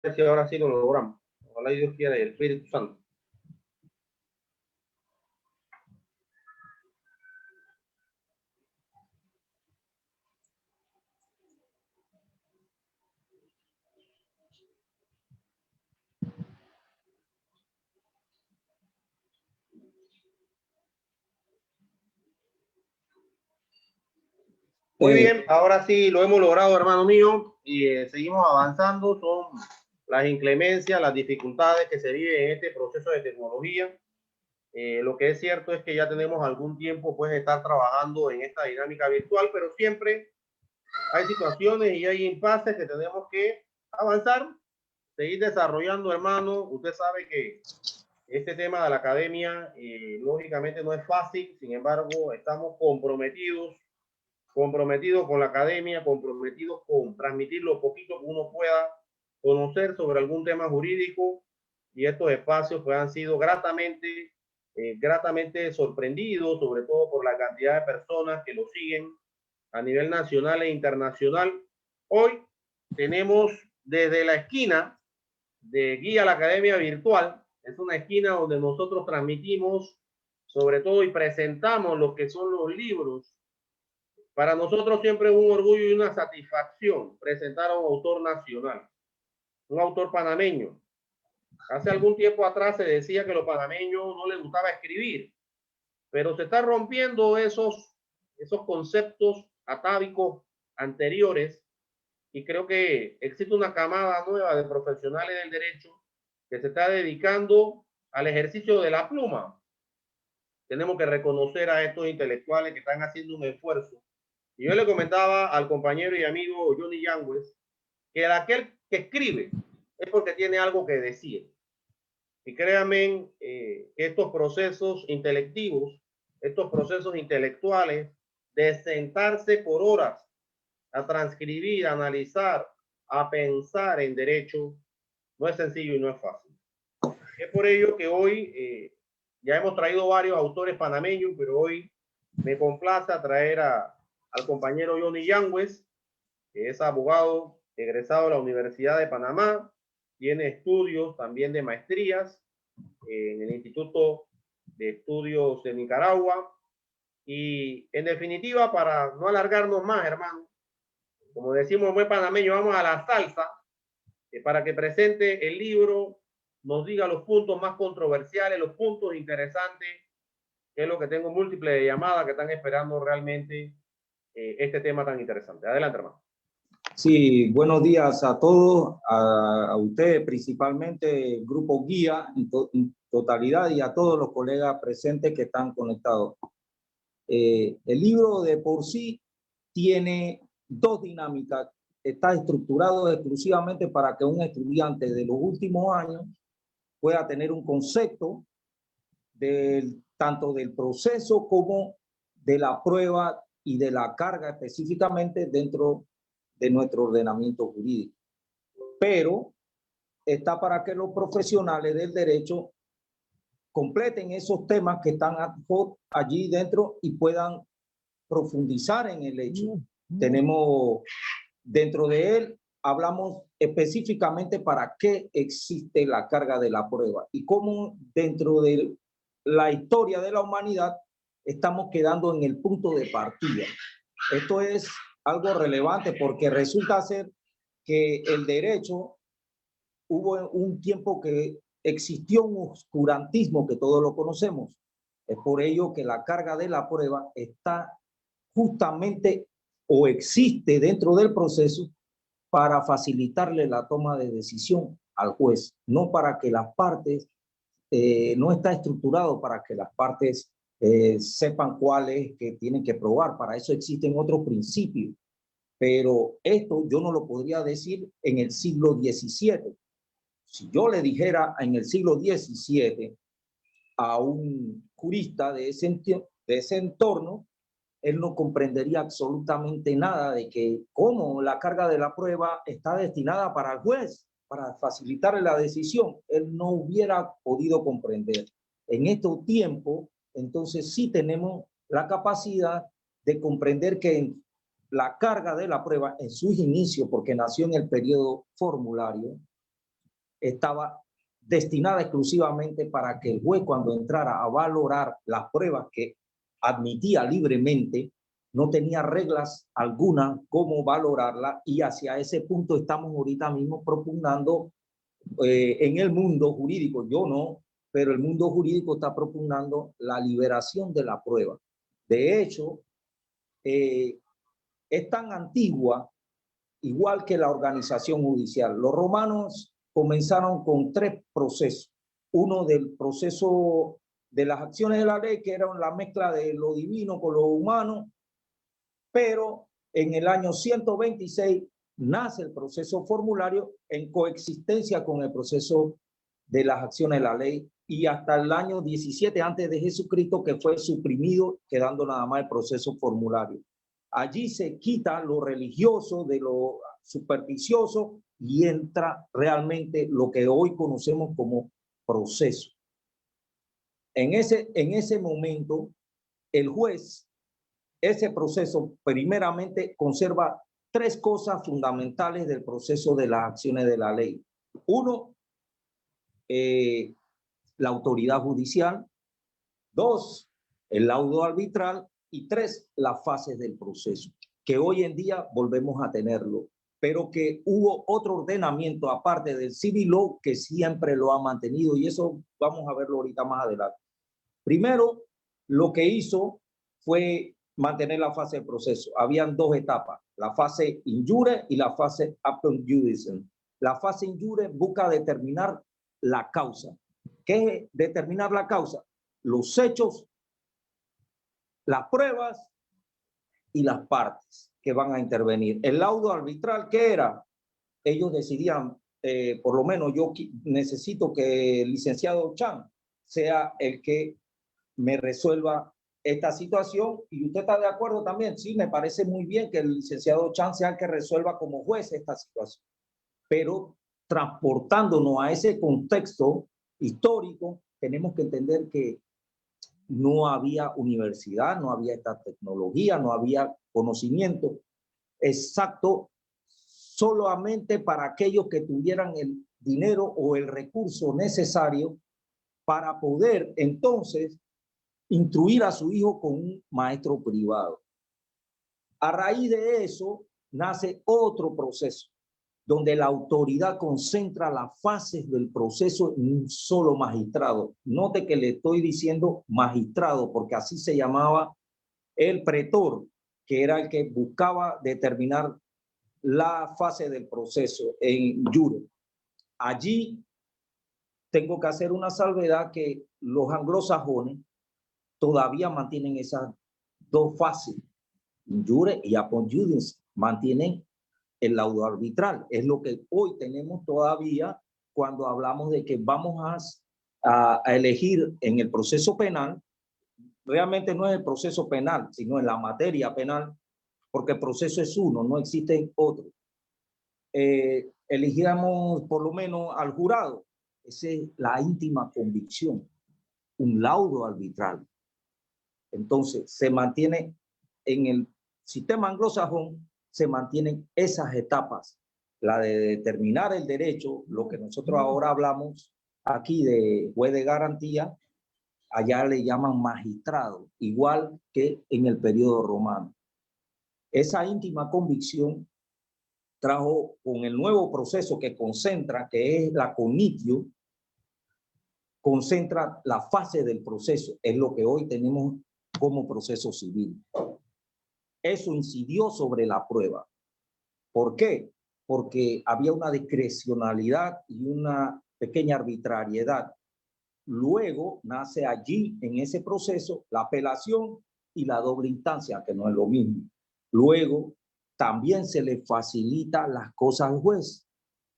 si ahora sí lo logramos. Ojalá Dios quiera y el Espíritu Santo. Muy bien, ahora sí lo hemos logrado, hermano mío, y seguimos avanzando. Son las inclemencias, las dificultades que se viven en este proceso de tecnología. Lo que es cierto es que ya tenemos algún tiempo pues de estar trabajando en esta dinámica virtual, pero siempre hay situaciones y hay impases que tenemos que avanzar, seguir desarrollando, hermano. Usted sabe que este tema de la academia, lógicamente no es fácil, sin embargo, estamos comprometidos con la academia, comprometidos con transmitir lo poquito que uno pueda conocer sobre algún tema jurídico, y estos espacios pues han sido gratamente sorprendidos, sobre todo por la cantidad de personas que lo siguen a nivel nacional e internacional. Hoy tenemos desde la esquina de Guía a la Academia Virtual, es una esquina donde nosotros transmitimos sobre todo y presentamos lo que son los libros. Para nosotros siempre es un orgullo y una satisfacción presentar a un autor nacional, un autor panameño. Hace algún tiempo atrás se decía que a los panameños no les gustaba escribir, pero se están rompiendo esos conceptos atávicos anteriores, y creo que existe una camada nueva de profesionales del derecho que se está dedicando al ejercicio de la pluma. Tenemos que reconocer a estos intelectuales que están haciendo un esfuerzo. Y yo le comentaba al compañero y amigo Johnny Yangues que aquel que escribe es porque tiene algo que decir. Y créanme, estos procesos intelectivos, estos procesos intelectuales de sentarse por horas a transcribir, a analizar, a pensar en derecho, no es sencillo y no es fácil. Es por ello que hoy ya hemos traído varios autores panameños, pero hoy me complace traer al compañero Johnny Yangues, que es abogado egresado de la Universidad de Panamá, tiene estudios también de maestrías en el Instituto de Estudios de Nicaragua. Y en definitiva, para no alargarnos más, hermano, como decimos muy panameño, vamos a la salsa, para que presente el libro, nos diga los puntos más controversiales, los puntos interesantes, que es lo que tengo múltiples llamadas que están esperando realmente este tema tan interesante. Adelante, hermano. Sí, buenos días a todos, a usted principalmente, Grupo Guía en totalidad, y a todos los colegas presentes que están conectados. El libro de por sí tiene dos dinámicas. Está estructurado exclusivamente para que un estudiante de los últimos años pueda tener un concepto tanto del proceso como de la prueba y de la carga específicamente dentro de nuestro ordenamiento jurídico. Pero está para que los profesionales del derecho completen esos temas que están allí dentro y puedan profundizar en el hecho. Tenemos dentro de él, hablamos específicamente para qué existe la carga de la prueba y cómo dentro de la historia de la humanidad estamos quedando en el punto de partida. Esto es algo relevante porque resulta ser que el derecho, hubo un tiempo que existió un oscurantismo que todos lo conocemos. Es por ello que la carga de la prueba está justamente o existe dentro del proceso para facilitarle la toma de decisión al juez, no para que las partes, no está estructurado para que las partes sepan cuál es que tienen que probar. Para eso existen otros principios, pero esto yo no lo podría decir en el siglo XVII. Si yo le dijera en el siglo XVII a un jurista de ese entorno, él no comprendería absolutamente nada de que cómo la carga de la prueba está destinada para el juez, para facilitarle la decisión. Él no hubiera podido comprender. En estos tiempos, entonces sí tenemos la capacidad de comprender que la carga de la prueba en sus inicios, porque nació en el periodo formulario, estaba destinada exclusivamente para que el juez, cuando entrara a valorar las pruebas que admitía libremente, no tenía reglas alguna cómo valorarla, y hacia ese punto estamos ahorita mismo propugnando en el mundo jurídico. Yo no, pero el mundo jurídico está propugnando la liberación de la prueba. De hecho, es tan antigua, igual que la organización judicial. Los romanos comenzaron con 3 procesos. Uno del proceso de las acciones de la ley, que era la mezcla de lo divino con lo humano, pero en el año 126 nace el proceso formulario en coexistencia con el proceso de las acciones de la ley, y hasta el año 17 antes de Jesucristo, que fue suprimido, quedando nada más el proceso formulario. Allí se quita lo religioso de lo supersticioso y entra realmente lo que hoy conocemos como proceso. En ese momento, el juez, ese proceso primeramente conserva 3 cosas fundamentales del proceso de las acciones de la ley. Uno, la autoridad judicial. 2, el laudo arbitral. Y 3, las fases del proceso, que hoy en día volvemos a tenerlo, pero que hubo otro ordenamiento aparte del civil law que siempre lo ha mantenido, y eso vamos a verlo ahorita más adelante. Primero, lo que hizo fue mantener la fase del proceso. Habían 2 etapas, la fase in jure y la fase aptum judice. La fase in jure busca determinar la causa. ¿Qué es determinar la causa? Los hechos, las pruebas y las partes que van a intervenir. El laudo arbitral, ¿qué era? Ellos decidían, por lo menos yo necesito que el licenciado Chan sea el que me resuelva esta situación, y usted está de acuerdo también. Sí, me parece muy bien que el licenciado Chan sea el que resuelva como juez esta situación, pero transportándonos a ese contexto histórico, tenemos que entender que no había universidad, no había esta tecnología, no había conocimiento exacto solamente para aquellos que tuvieran el dinero o el recurso necesario para poder entonces instruir a su hijo con un maestro privado. A raíz de eso nace otro proceso, donde la autoridad concentra las fases del proceso en un solo magistrado. Note que le estoy diciendo magistrado, porque así se llamaba el pretor, que era el que buscaba determinar la fase del proceso en jure. Allí tengo que hacer una salvedad, que los anglosajones todavía mantienen esas 2 fases, jure y apud judice, mantienen el laudo arbitral. Es lo que hoy tenemos todavía cuando hablamos de que vamos a elegir en el proceso penal. Realmente no es el proceso penal, sino en la materia penal, porque el proceso es uno, no existen otros. Elegíamos por lo menos al jurado. Esa es la íntima convicción, un laudo arbitral. Entonces se mantiene en el sistema anglosajón, se mantienen esas etapas, la de determinar el derecho, lo que nosotros ahora hablamos aquí de juez de garantía, allá le llaman magistrado, igual que en el periodo romano. Esa íntima convicción trajo con el nuevo proceso que concentra, que es la cognitio, concentra la fase del proceso, es lo que hoy tenemos como proceso civil. Eso incidió sobre la prueba. ¿Por qué? Porque había una discrecionalidad y una pequeña arbitrariedad. Luego nace allí, en ese proceso, la apelación y la doble instancia, que no es lo mismo. Luego también se le facilita las cosas al juez.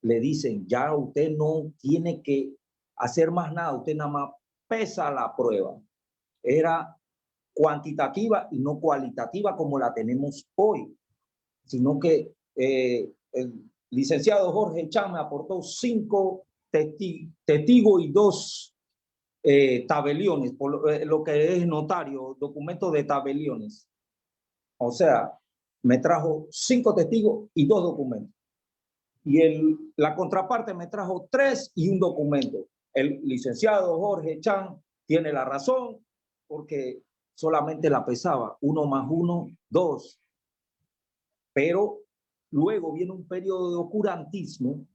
Le dicen, ya usted no tiene que hacer más nada, usted nada más pesa la prueba. Era cuantitativa y no cualitativa como la tenemos hoy, sino que el licenciado Jorge Chan me aportó 5 testigos y 2 tabeliones, por lo que es notario, documento de tabeliones. O sea, me trajo 5 testigos y 2 documentos. Y la contraparte me trajo 3 y un documento. El licenciado Jorge Chan tiene la razón porque solamente la pesaba 1 más 1, 2. Pero luego viene un periodo de oscurantismo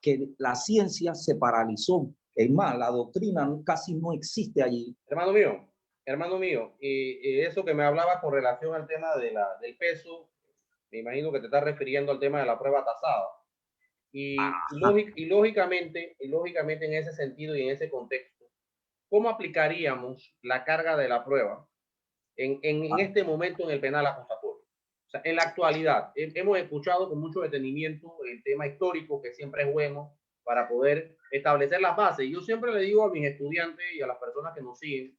que la ciencia se paralizó. Es más, la doctrina casi no existe allí. Hermano mío, y eso que me hablabas con relación al tema del peso, me imagino que te estás refiriendo al tema de la prueba tasada. Y lógicamente en ese sentido y en ese contexto, ¿cómo aplicaríamos la carga de la prueba en este momento en el penal acusatorio? O sea, en la actualidad, hemos escuchado con mucho detenimiento el tema histórico, que siempre es bueno para poder establecer las bases. Y yo siempre le digo a mis estudiantes y a las personas que nos siguen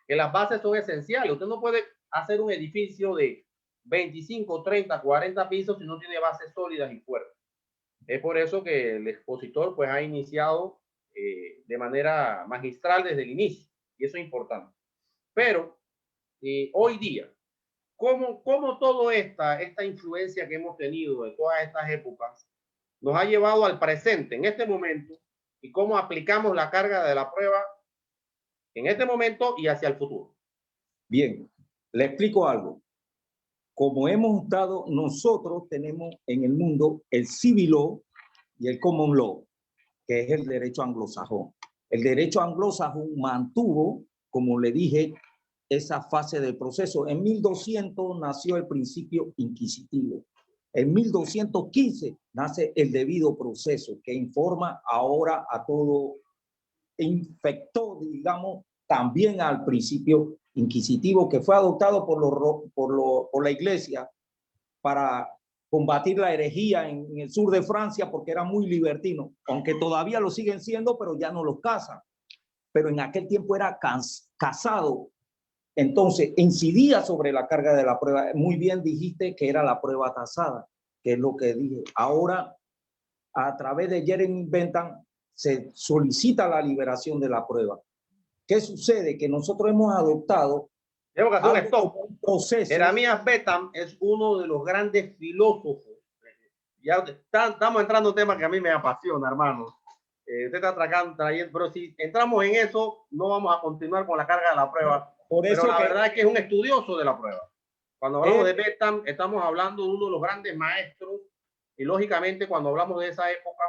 que las bases son esenciales. Usted no puede hacer un edificio de 25, 30, 40 pisos si no tiene bases sólidas y fuertes. Es por eso que el expositor pues ha iniciado de manera magistral desde el inicio, y eso es importante. Pero hoy día, ¿cómo toda esta influencia que hemos tenido de todas estas épocas nos ha llevado al presente, en este momento, y cómo aplicamos la carga de la prueba en este momento y hacia el futuro? Bien, le explico algo. Como hemos dado, nosotros tenemos en el mundo el civil law y el common law, que es el derecho anglosajón. El derecho anglosajón mantuvo, como le dije, esa fase del proceso. En 1200 nació el principio inquisitivo. En 1215 nace el debido proceso, que informa ahora a todo, infectó, digamos, también al principio inquisitivo que fue adoptado por la Iglesia para combatir la herejía en el sur de Francia porque era muy libertino, aunque todavía lo siguen siendo, pero ya no los casan. Pero en aquel tiempo era casado. Entonces, incidía sobre la carga de la prueba. Muy bien dijiste que era la prueba tasada, que es lo que dije. Ahora, a través de Jeremy Bentham, se solicita la liberación de la prueba. ¿Qué sucede? Que nosotros hemos adoptado Tengo que hacer un stop. proceso. Jeremías Bentham es uno de los grandes filósofos. Ya estamos entrando en temas que a mí me apasiona, hermano. Usted está trayendo, pero si entramos en eso, no vamos a continuar con la carga de la prueba. Por eso pero la verdad es que es un estudioso de la prueba. Cuando hablamos de Bentham, estamos hablando de uno de los grandes maestros. Y lógicamente, cuando hablamos de esa época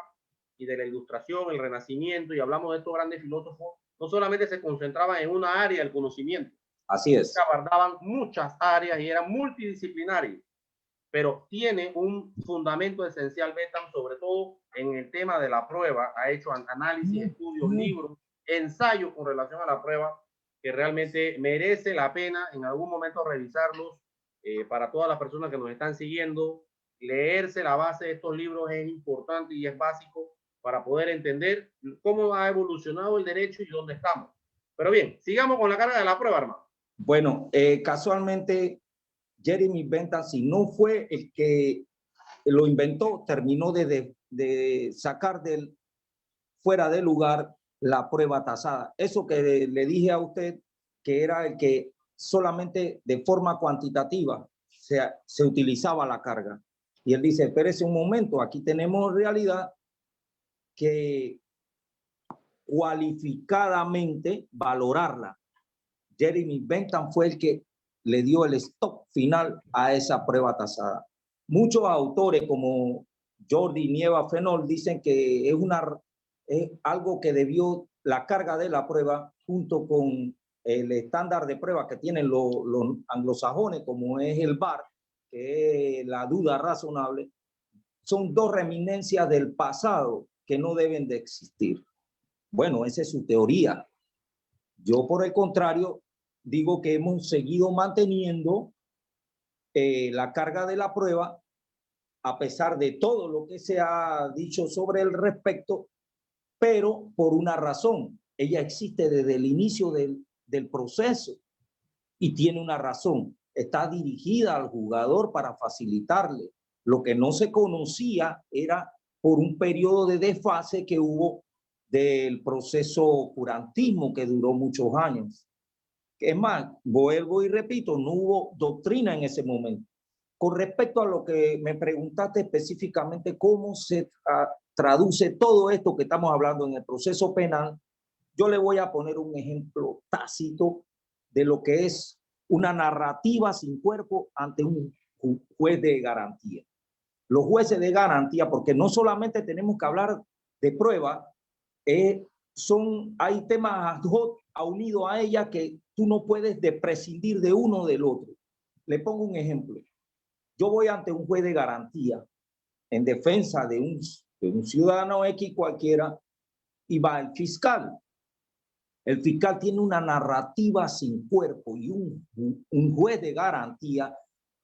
y de la Ilustración, el Renacimiento, y hablamos de estos grandes filósofos, no solamente se concentraban en una área del conocimiento. Así es. Se abarcaban muchas áreas y eran multidisciplinarios, pero tiene un fundamento esencial Bentham, sobre todo en el tema de la prueba. Ha hecho análisis, estudios, libros, ensayos con relación a la prueba, que realmente merece la pena en algún momento revisarlos. Para todas las personas que nos están siguiendo, leerse la base de estos libros es importante y es básico para poder entender cómo ha evolucionado el derecho y dónde estamos. Pero bien, sigamos con la carga de la prueba, hermano. Bueno, casualmente Jeremy Bentham, si no fue el que lo inventó, terminó de sacar fuera de lugar la prueba tasada. Eso que le dije a usted, que era el que solamente de forma cuantitativa se utilizaba la carga. Y él dice, espérese un momento, aquí tenemos realidad que cualificadamente valorarla. Jeremy Bentham fue el que le dio el stop final a esa prueba tasada. Muchos autores como Jordi Nieva Fenol dicen que es algo que debió la carga de la prueba junto con el estándar de prueba que tienen los anglosajones, como es el VAR, que es la duda razonable. Son dos reminiscencias del pasado que no deben de existir. Bueno, esa es su teoría. Yo, por el contrario, digo que hemos seguido manteniendo la carga de la prueba a pesar de todo lo que se ha dicho sobre el respecto, pero por una razón. Ella existe desde el inicio del proceso y tiene una razón. Está dirigida al jugador para facilitarle. Lo que no se conocía era por un periodo de desfase que hubo del proceso oscurantismo que duró muchos años. Es más, vuelvo y repito, no hubo doctrina en ese momento. con respecto a lo que me preguntaste específicamente, cómo se traduce todo esto que estamos hablando en el proceso penal, yo le voy a poner un ejemplo tácito de lo que es una narrativa sin cuerpo ante un juez de garantía. Los jueces de garantía, porque no solamente tenemos que hablar de prueba, hay temas ad hoc unidos a ella que tú no puedes prescindir de uno o del otro. Le pongo un ejemplo. Yo voy ante un juez de garantía en defensa de un ciudadano X cualquiera y va el fiscal. El fiscal tiene una narrativa sin cuerpo y un juez de garantía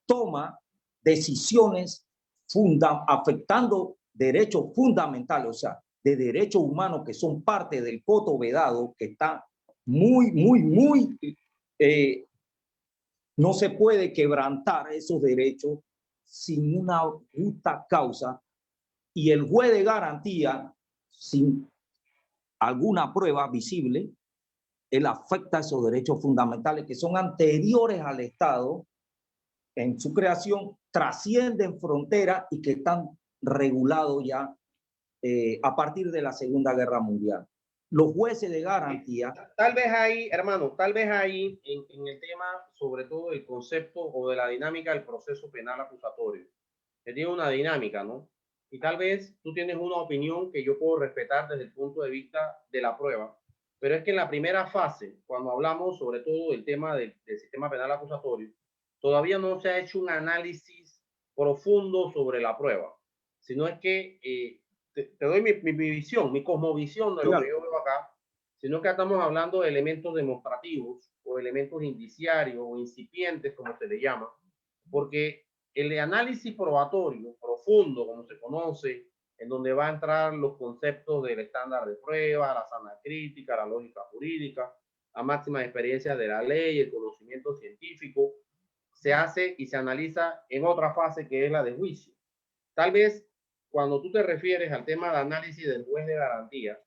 toma decisiones afectando derechos fundamentales, o sea, de derechos humanos que son parte del coto vedado, que está muy, no se puede quebrantar esos derechos sin una justa causa, y el juez de garantía, sin alguna prueba visible, él afecta esos derechos fundamentales que son anteriores al Estado en su creación, trascienden fronteras y que están regulados ya a partir de la Segunda Guerra Mundial. Los jueces de garantía... Tal vez ahí, hermano, tal vez ahí en el tema, sobre todo el concepto o de la dinámica del proceso penal acusatorio, que tiene una dinámica, ¿no? Y tal vez tú tienes una opinión que yo puedo respetar desde el punto de vista de la prueba, pero es que en la primera fase, cuando hablamos sobre todo del tema del sistema penal acusatorio, todavía no se ha hecho un análisis profundo sobre la prueba, sino es que te doy mi visión, mi cosmovisión de lo que yo veo acá, sino que estamos hablando de elementos demostrativos o elementos indiciarios o incipientes, como se le llama, porque el análisis probatorio profundo, como se conoce, en donde va a entrar los conceptos del estándar de prueba, la sana crítica, la lógica jurídica, la máxima experiencia de la ley, el conocimiento científico, se hace y se analiza en otra fase que es la de juicio. Tal vez cuando tú te refieres al tema de análisis del juez de garantía,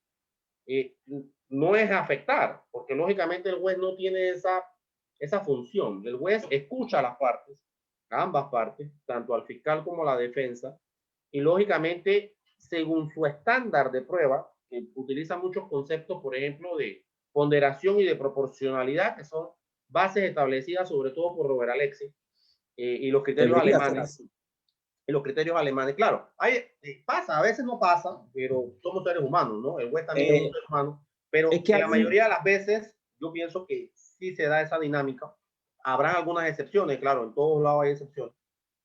no es afectar, porque lógicamente el juez no tiene esa función. El juez escucha a las partes, a ambas partes, tanto al fiscal como a la defensa, y lógicamente, según su estándar de prueba, que utiliza muchos conceptos, por ejemplo, de ponderación y de proporcionalidad, que son bases establecidas sobre todo por Robert Alexis y los criterios alemanes. Y los criterios alemanes, claro, pasa, a veces no pasa, pero somos seres humanos, ¿no? El juez también es un ser humano, pero es que en la mayoría de las veces yo pienso que sí se da esa dinámica. Habrán algunas excepciones, claro, en todos lados hay excepciones,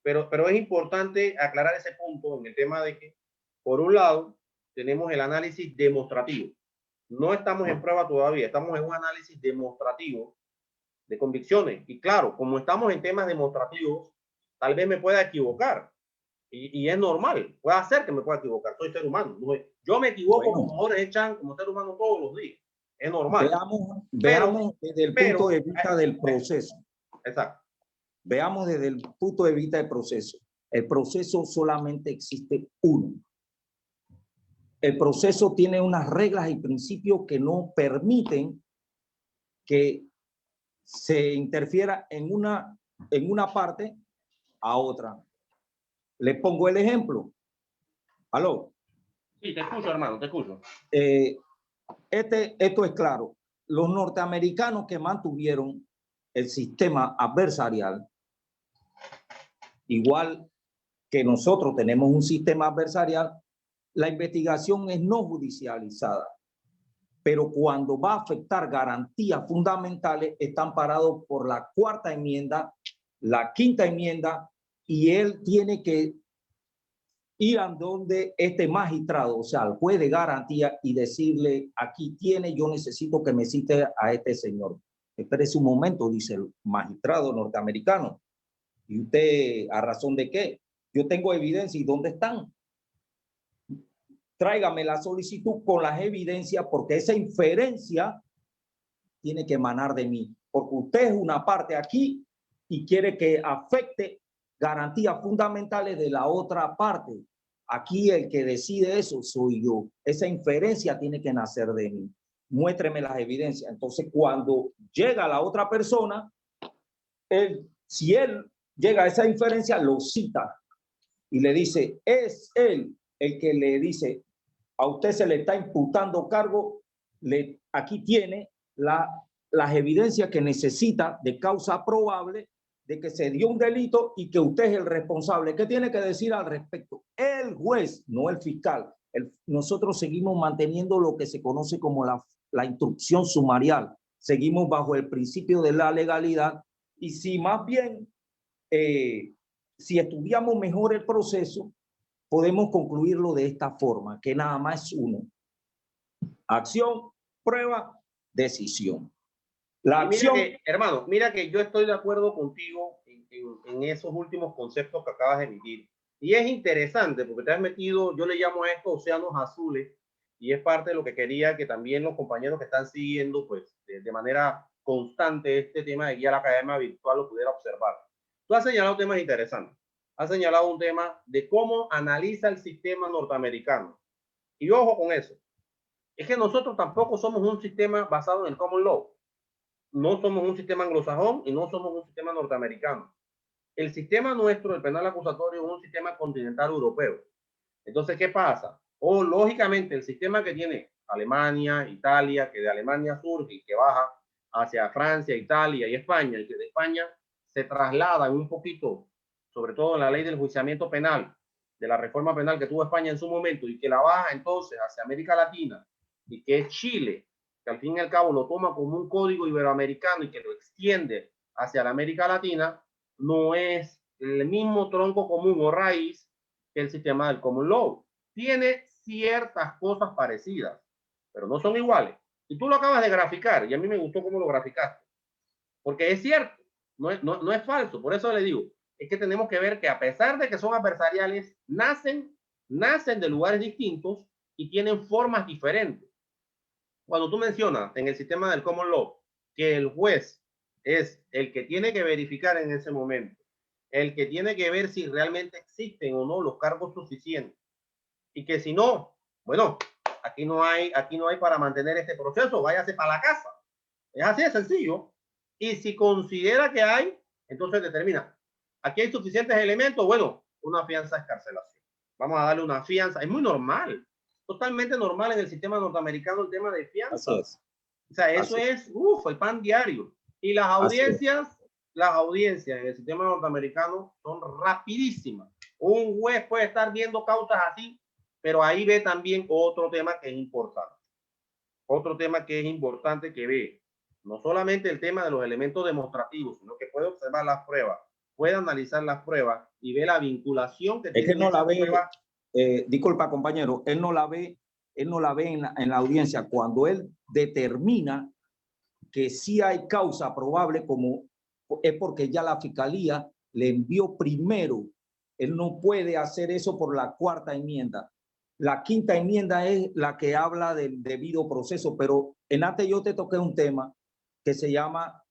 pero es importante aclarar ese punto en el tema de que, por un lado, tenemos el análisis demostrativo. No estamos en prueba todavía, estamos en un análisis demostrativo de convicciones. Y claro, como estamos en temas demostrativos, tal vez me pueda equivocar. Y es normal, puede ser que me pueda equivocar, soy ser humano. Yo me equivoco como Jorge Echan, como ser humano todos los días. Es normal. Veamos desde el punto de vista del proceso. Exacto. Veamos desde el punto de vista del proceso. El proceso solamente existe uno. El proceso tiene unas reglas y principios que no permiten que se interfiera en una parte a otra. Le pongo el ejemplo. ¿Aló? Sí, te escucho, hermano, te escucho. Esto es claro. Los norteamericanos que mantuvieron el sistema adversarial, igual que nosotros tenemos un sistema adversarial, la investigación es no judicializada. Pero cuando va a afectar garantías fundamentales, están parados por la cuarta enmienda, la quinta enmienda, y él tiene que ir a donde este magistrado, o sea, al juez de garantía, y decirle, aquí tiene, yo necesito que me cite a este señor. Espérese un momento, dice el magistrado norteamericano. ¿Y usted a razón de qué? Yo tengo evidencia. ¿Y dónde están? Tráigame la solicitud con las evidencias, porque esa inferencia tiene que emanar de mí, porque usted es una parte aquí y quiere que afecte garantías fundamentales de la otra parte. Aquí el que decide eso soy yo. Esa inferencia tiene que nacer de mí. Muéstreme las evidencias. Entonces, cuando llega la otra persona, si él llega a esa inferencia, lo cita y le dice, es él el que le dice, a usted se le está imputando cargo, aquí tiene las evidencias que necesita de causa probable de que se dio un delito y que usted es el responsable. ¿Qué tiene que decir al respecto? El juez, no el fiscal. Nosotros seguimos manteniendo lo que se conoce como la instrucción sumarial. Seguimos bajo el principio de la legalidad y si más bien, si estudiamos mejor el proceso, podemos concluirlo de esta forma, que nada más es uno. Acción, prueba, decisión. La acción... Mira que, hermano, mira que yo estoy de acuerdo contigo en esos últimos conceptos que acabas de emitir. Y es interesante porque te has metido, yo le llamo a esto océanos azules, y es parte de lo que quería que también los compañeros que están siguiendo, pues, de manera constante este tema de guía a la academia virtual lo pudiera observar. Tú has señalado temas interesantes. Has señalado un tema de cómo analiza el sistema norteamericano. Y ojo con eso. Es que nosotros tampoco somos un sistema basado en el common law. No somos un sistema anglosajón y no somos un sistema norteamericano. El sistema nuestro, el penal acusatorio, es un sistema continental europeo. Entonces, ¿qué pasa? Lógicamente, el sistema que tiene Alemania, Italia, que de Alemania surge y que baja hacia Francia, Italia y España, y que de España se traslada un poquito, sobre todo en la ley del enjuiciamiento penal, de la reforma penal que tuvo España en su momento, y que la baja entonces hacia América Latina, y que es Chile, que al fin y al cabo lo toma como un código iberoamericano y que lo extiende hacia la América Latina, no es el mismo tronco común o raíz que el sistema del common law. Tiene ciertas cosas parecidas, pero no son iguales. Y tú lo acabas de graficar, y a mí me gustó cómo lo graficaste, porque es cierto, no es falso. Por eso le digo, es que tenemos que ver que a pesar de que son adversariales, nacen de lugares distintos y tienen formas diferentes. Cuando tú mencionas en el sistema del common law que el juez es el que tiene que verificar en ese momento, el que tiene que ver si realmente existen o no los cargos suficientes, y que si no, bueno, aquí no hay para mantener este proceso, váyase para la casa. Es así de sencillo. Y si considera que hay, entonces determina, aquí hay suficientes elementos, bueno, una fianza escarcelación. Vamos a darle una fianza. Es muy normal, totalmente normal en el sistema norteamericano el tema de fianzas. O sea, eso es el pan diario. Y las audiencias en el sistema norteamericano son rapidísimas. Un juez puede estar viendo causas así, pero ahí ve también otro tema que es importante. Otro tema que es importante que ve, no solamente el tema de los elementos demostrativos, sino que puede observar las pruebas, puede analizar las pruebas y ve la vinculación que tiene. Es que no la ve, disculpa compañero, él no la ve en la audiencia cuando él determina que sí hay causa probable, como es porque ya la fiscalía le envió primero. Él no puede hacer eso por la cuarta enmienda. La quinta enmienda es la que habla del debido proceso, pero en antes yo te toqué un tema que se llama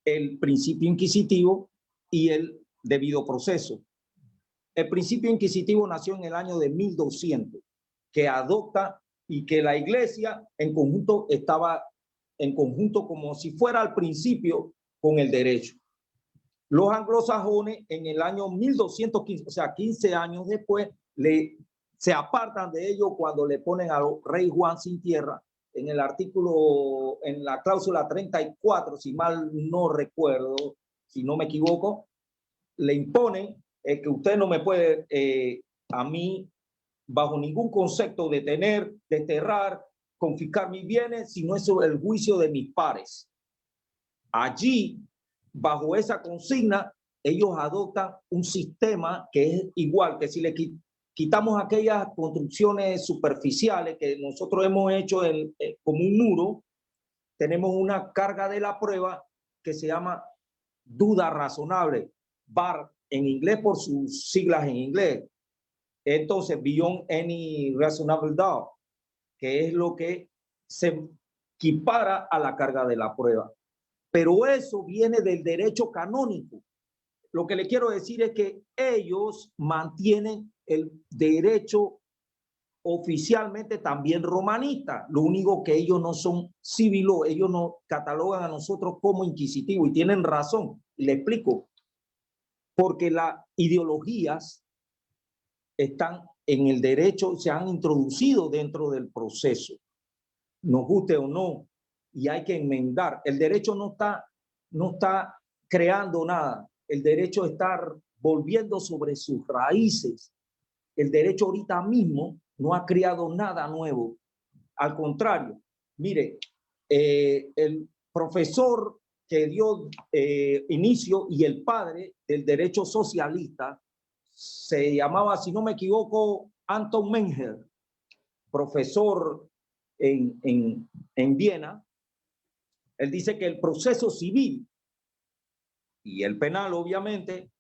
el principio inquisitivo y el debido proceso. El principio inquisitivo nació en el año de 1200, que adopta y que la iglesia en conjunto estaba en conjunto como si fuera al principio con el derecho. Los anglosajones en el año 1215, o sea, 15 años después, se apartan de ello cuando le ponen al rey Juan sin tierra en el artículo, en la cláusula 34, si mal no recuerdo, si no me equivoco, le imponen que usted no me puede a mí bajo ningún concepto detener, desterrar, confiscar mis bienes, sino es el juicio de mis pares. Allí, bajo esa consigna, ellos adoptan un sistema que es igual, que si le quitamos aquellas construcciones superficiales que nosotros hemos hecho como un muro, tenemos una carga de la prueba que se llama duda razonable, BAR en inglés por sus siglas en inglés. Entonces, beyond any reasonable doubt, que es lo que se equipara a la carga de la prueba. Pero eso viene del derecho canónico. Lo que le quiero decir es que ellos mantienen el derecho oficialmente también romanista. Lo único que ellos no son civiles, ellos nos catalogan a nosotros como inquisitivos y tienen razón. Y le explico. porque las ideologías están en el derecho, se han introducido dentro del proceso, nos guste o no, y hay que enmendar. El derecho no está creando nada, el derecho está volviendo sobre sus raíces. El derecho ahorita mismo no ha creado nada nuevo. Al contrario, mire, el profesor que dio inicio y el padre del derecho socialista se llamaba, si no me equivoco, Anton Menger, profesor en Viena. Él dice que el proceso civil y el penal, obviamente,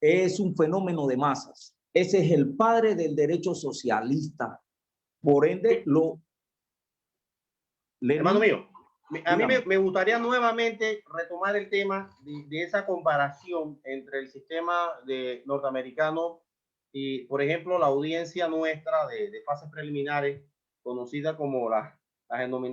es un fenómeno de masas. Ese es el padre del derecho socialista. Por ende, Hermano mío, a mí me gustaría nuevamente retomar el tema de esa comparación entre el sistema norteamericano y, por ejemplo, la audiencia nuestra de fases preliminares, conocida como las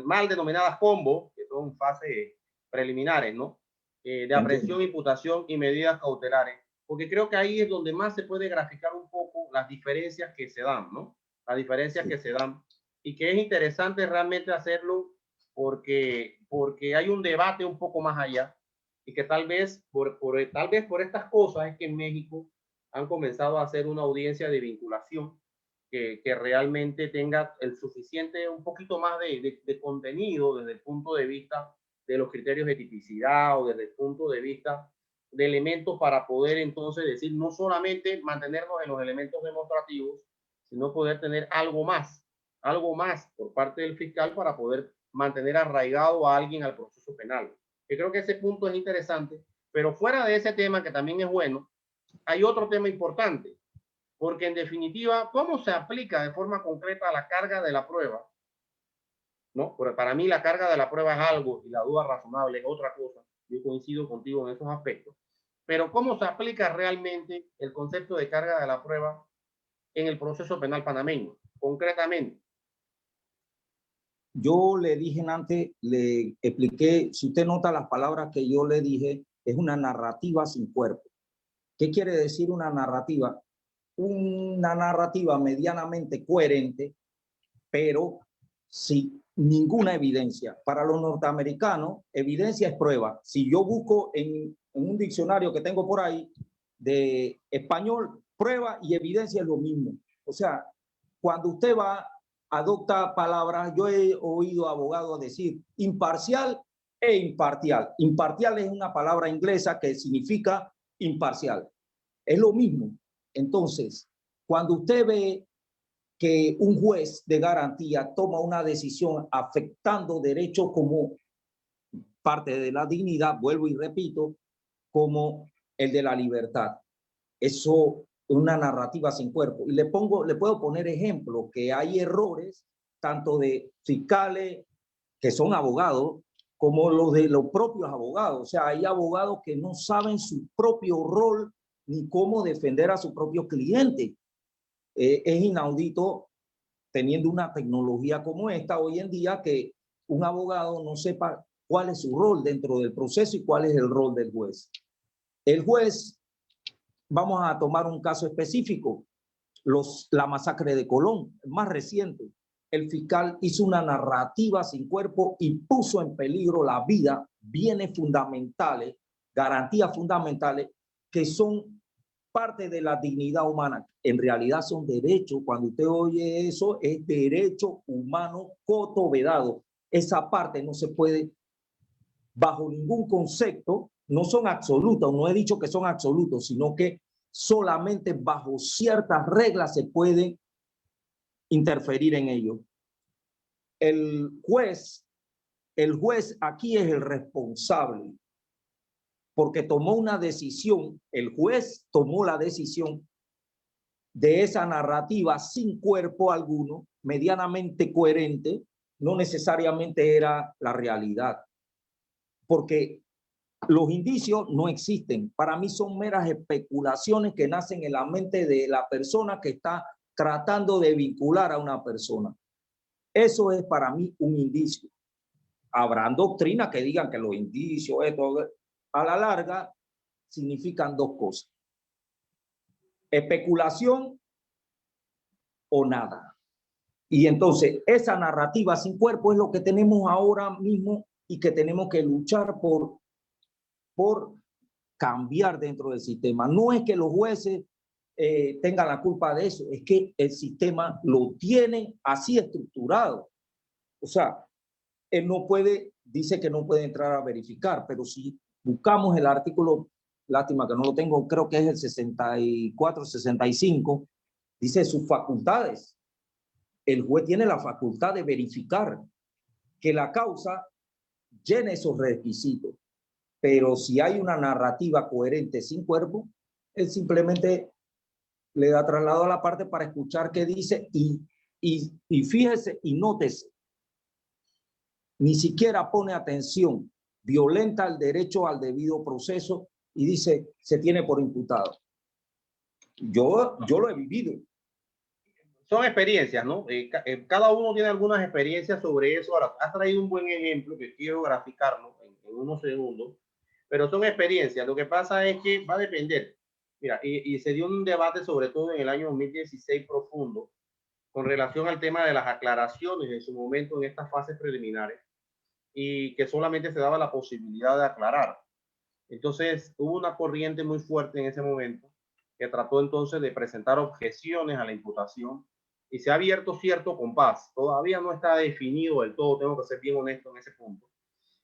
mal denominadas combo, que son fases preliminares, ¿no? De aprehensión, imputación y medidas cautelares, porque creo que ahí es donde más se puede graficar un poco las diferencias que se dan, ¿no? Las diferencias que se dan, y que es interesante realmente hacerlo porque hay un debate un poco más allá, y que tal vez tal vez por estas cosas es que en México han comenzado a hacer una audiencia de vinculación que realmente tenga el suficiente, un poquito más de contenido desde el punto de vista de los criterios de tipicidad, o desde el punto de vista de elementos para poder entonces decir, no solamente mantenernos en los elementos demostrativos, sino poder tener algo más por parte del fiscal para poder mantener arraigado a alguien al proceso penal. Yo creo que ese punto es interesante, pero fuera de ese tema, que también es bueno, hay otro tema importante, porque en definitiva, ¿cómo se aplica de forma concreta la carga de la prueba? ¿No? Porque para mí la carga de la prueba es algo y la duda razonable es otra cosa. Yo coincido contigo en esos aspectos. Pero ¿cómo se aplica realmente el concepto de carga de la prueba en el proceso penal panameño, concretamente? Yo le dije antes, le expliqué, si usted nota las palabras que yo le dije, es una narrativa sin cuerpo. ¿Qué quiere decir una narrativa? Una narrativa medianamente coherente, pero sin ninguna evidencia. Para los norteamericanos, evidencia es prueba. Si yo busco en un diccionario que tengo por ahí de español, prueba y evidencia es lo mismo. O sea, cuando usted adopta palabras, yo he oído abogados decir imparcial e imparcial. Imparcial es una palabra inglesa que significa imparcial. Es lo mismo. Entonces, cuando usted ve que un juez de garantía toma una decisión afectando derechos como parte de la dignidad, vuelvo y repito, como el de la libertad. Eso es una narrativa sin cuerpo. Y le puedo poner ejemplos que hay errores tanto de fiscales que son abogados como los de los propios abogados. O sea, hay abogados que no saben su propio rol ni cómo defender a su propio cliente. Es inaudito teniendo una tecnología como esta hoy en día que un abogado no sepa cuál es su rol dentro del proceso y cuál es el rol del juez. El juez, vamos a tomar un caso específico, la masacre de Colón, más reciente. El fiscal hizo una narrativa sin cuerpo y puso en peligro la vida, bienes fundamentales, garantías fundamentales que son parte de la dignidad humana. En realidad son derechos. Cuando usted oye eso, es derecho humano cotovedado. Esa parte no se puede, bajo ningún concepto, no son absolutos, no he dicho que son absolutos, sino que solamente bajo ciertas reglas se puede interferir en ello. El juez aquí es el responsable, porque tomó una decisión, el juez tomó la decisión de esa narrativa sin cuerpo alguno, medianamente coherente, no necesariamente era la realidad, porque los indicios no existen. Para mí son meras especulaciones que nacen en la mente de la persona que está tratando de vincular a una persona. Eso es para mí un indicio. Habrán doctrinas que digan que los indicios, esto, a la larga, significan dos cosas. especulación o nada. Y entonces esa narrativa sin cuerpo es lo que tenemos ahora mismo y que tenemos que luchar por cambiar dentro del sistema. No es que los jueces tengan la culpa de eso, es que el sistema lo tiene así estructurado. O sea, él no puede, dice que no puede entrar a verificar, pero si buscamos el artículo, lástima que no lo tengo, creo que es el 64, 65, dice sus facultades. El juez tiene la facultad de verificar que la causa llene esos requisitos. Pero si hay una narrativa coherente sin cuerpo, él simplemente le da traslado a la parte para escuchar qué dice y fíjese y nótese, ni siquiera pone atención, violenta el derecho al debido proceso y dice, se tiene por imputado. Yo lo he vivido. Son experiencias, ¿no? Cada uno tiene algunas experiencias sobre eso. Ahora, has traído un buen ejemplo que quiero graficarlo en unos segundos, pero son experiencias. Lo que pasa es que va a depender. Mira, y se dio un debate sobre todo en el año 2016 profundo con relación al tema de las aclaraciones en su momento en estas fases preliminares y que solamente se daba la posibilidad de aclarar. Entonces hubo una corriente muy fuerte en ese momento que trató entonces de presentar objeciones a la imputación y se ha abierto cierto compás. Todavía no está definido del todo, tengo que ser bien honesto en ese punto,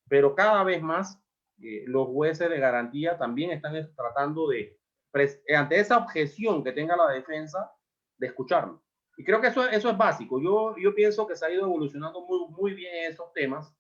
pero cada vez más los jueces de garantía también están tratando de, ante esa objeción que tenga la defensa, de escucharlo. Y creo que eso es básico. Yo pienso que se ha ido evolucionando muy bien esos temas,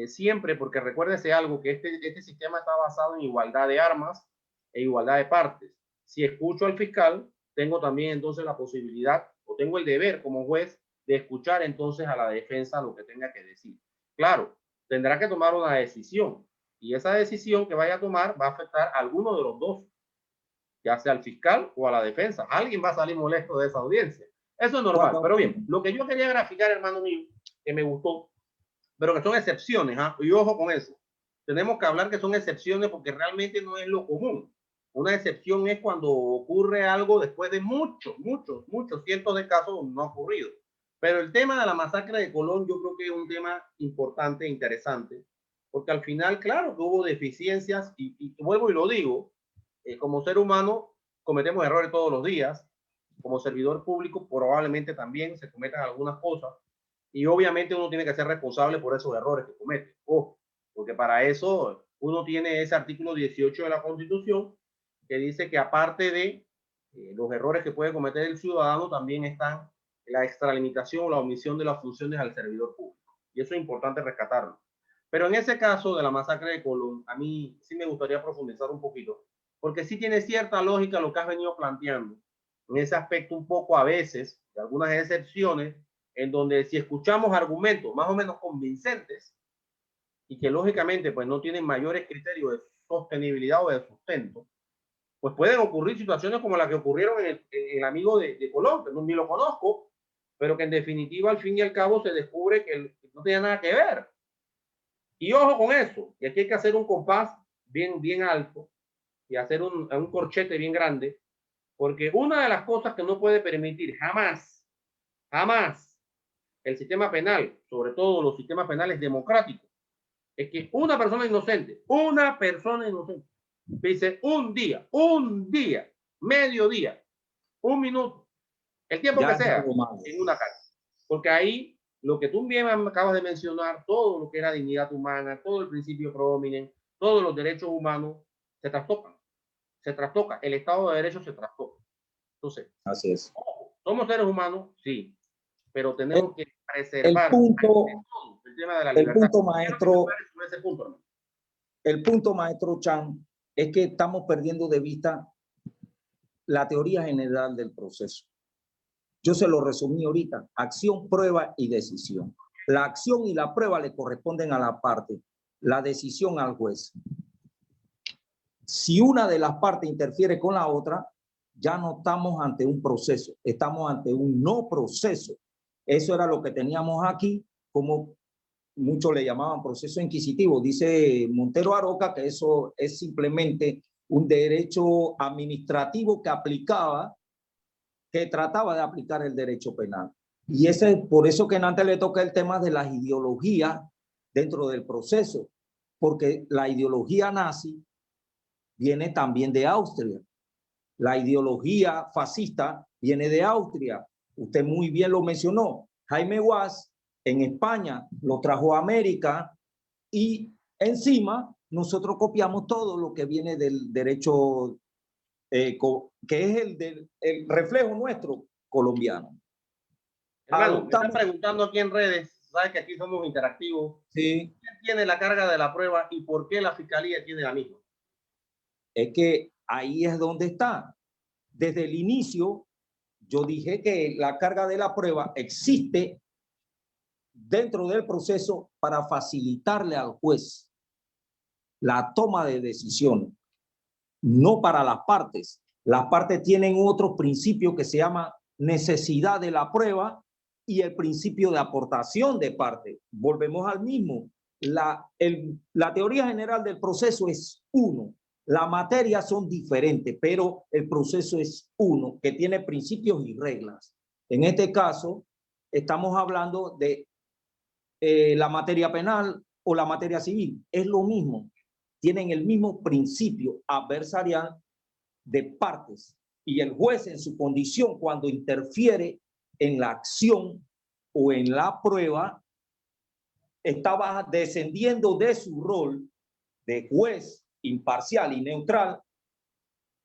siempre, porque recuérdese algo, que este sistema está basado en igualdad de armas e igualdad de partes. Si escucho al fiscal, tengo también entonces la posibilidad, o tengo el deber como juez, de escuchar entonces a la defensa lo que tenga que decir. Claro, tendrá que tomar una decisión, y esa decisión que vaya a tomar va a afectar a alguno de los dos, ya sea al fiscal o a la defensa. Alguien va a salir molesto de esa audiencia. Eso es normal. Pero bien, lo que yo quería graficar, hermano mío, que me gustó, pero que son excepciones, ¿eh? Y ojo con eso. Tenemos que hablar que son excepciones porque realmente no es lo común. Una excepción es cuando ocurre algo después de muchos cientos de casos no ha ocurrido. Pero el tema de la masacre de Colón yo creo que es un tema importante e interesante, porque al final, claro que hubo deficiencias y vuelvo y lo digo, como ser humano cometemos errores todos los días, como servidor público probablemente también se cometan algunas cosas, y obviamente uno tiene que ser responsable por esos errores que comete. Ojo, porque para eso uno tiene ese artículo 18 de la Constitución que dice que aparte de los errores que puede cometer el ciudadano, también están la extralimitación o la omisión de las funciones al servidor público. Y eso es importante rescatarlo. Pero en ese caso de la masacre de Colón, a mí sí me gustaría profundizar un poquito, porque sí tiene cierta lógica lo que has venido planteando. En ese aspecto un poco a veces, de algunas excepciones, en donde si escuchamos argumentos más o menos convincentes y que lógicamente pues no tienen mayores criterios de sostenibilidad o de sustento, pues pueden ocurrir situaciones como las que ocurrieron en el amigo de Colón, que no ni lo conozco, pero que en definitiva al fin y al cabo se descubre que no tenía nada que ver. Y ojo con eso, y aquí hay que hacer un compás bien alto y hacer un corchete bien grande, porque una de las cosas que no puede permitir jamás el sistema penal, sobre todo los sistemas penales democráticos, es que una persona inocente, dice un día, medio día, un minuto, el tiempo Ya que sea, en una cárcel. Porque ahí, lo que tú bien acabas de mencionar, todo lo que era dignidad humana, todo el principio pro hominem, todos los derechos humanos, se trastoca, el Estado de Derecho se trastoca. Entonces, así es. somos seres humanos, sí, pero tenemos que El preservar punto, el tema de la el libertad. punto maestro, el punto maestro Chan, es que estamos perdiendo de vista la teoría general del proceso. Yo se lo resumí ahorita: acción, prueba y decisión. La acción y la prueba le corresponden a la parte, la decisión al juez. Si una de las partes interfiere con la otra, ya no estamos ante un proceso, estamos ante un no proceso. Eso era lo que teníamos aquí, como muchos le llamaban proceso inquisitivo. Dice Montero Aroca que eso es simplemente un derecho administrativo que trataba de aplicar el derecho penal. Y por eso que antes le toca el tema de las ideologías dentro del proceso, porque la ideología nazi viene también de Austria. La ideología fascista viene de Austria. Usted muy bien lo mencionó. Jaime Guas en España lo trajo a América y encima nosotros copiamos todo lo que viene del derecho, que es el reflejo nuestro colombiano. Hermano, me están preguntando aquí en redes, sabes que aquí somos interactivos. Sí. ¿Quién tiene la carga de la prueba y por qué la fiscalía tiene la misma? Es que ahí es donde está. Desde el inicio, yo dije que la carga de la prueba existe dentro del proceso para facilitarle al juez la toma de decisión, no para las partes. Las partes tienen otro principio que se llama necesidad de la prueba y el principio de aportación de parte. Volvemos al mismo. La teoría general del proceso es uno. Las materias son diferentes, pero el proceso es uno, que tiene principios y reglas. En este caso, estamos hablando de la materia penal o la materia civil. Es lo mismo. Tienen el mismo principio adversarial de partes. Y el juez en su condición, cuando interfiere en la acción o en la prueba, estaba descendiendo de su rol de juez imparcial y neutral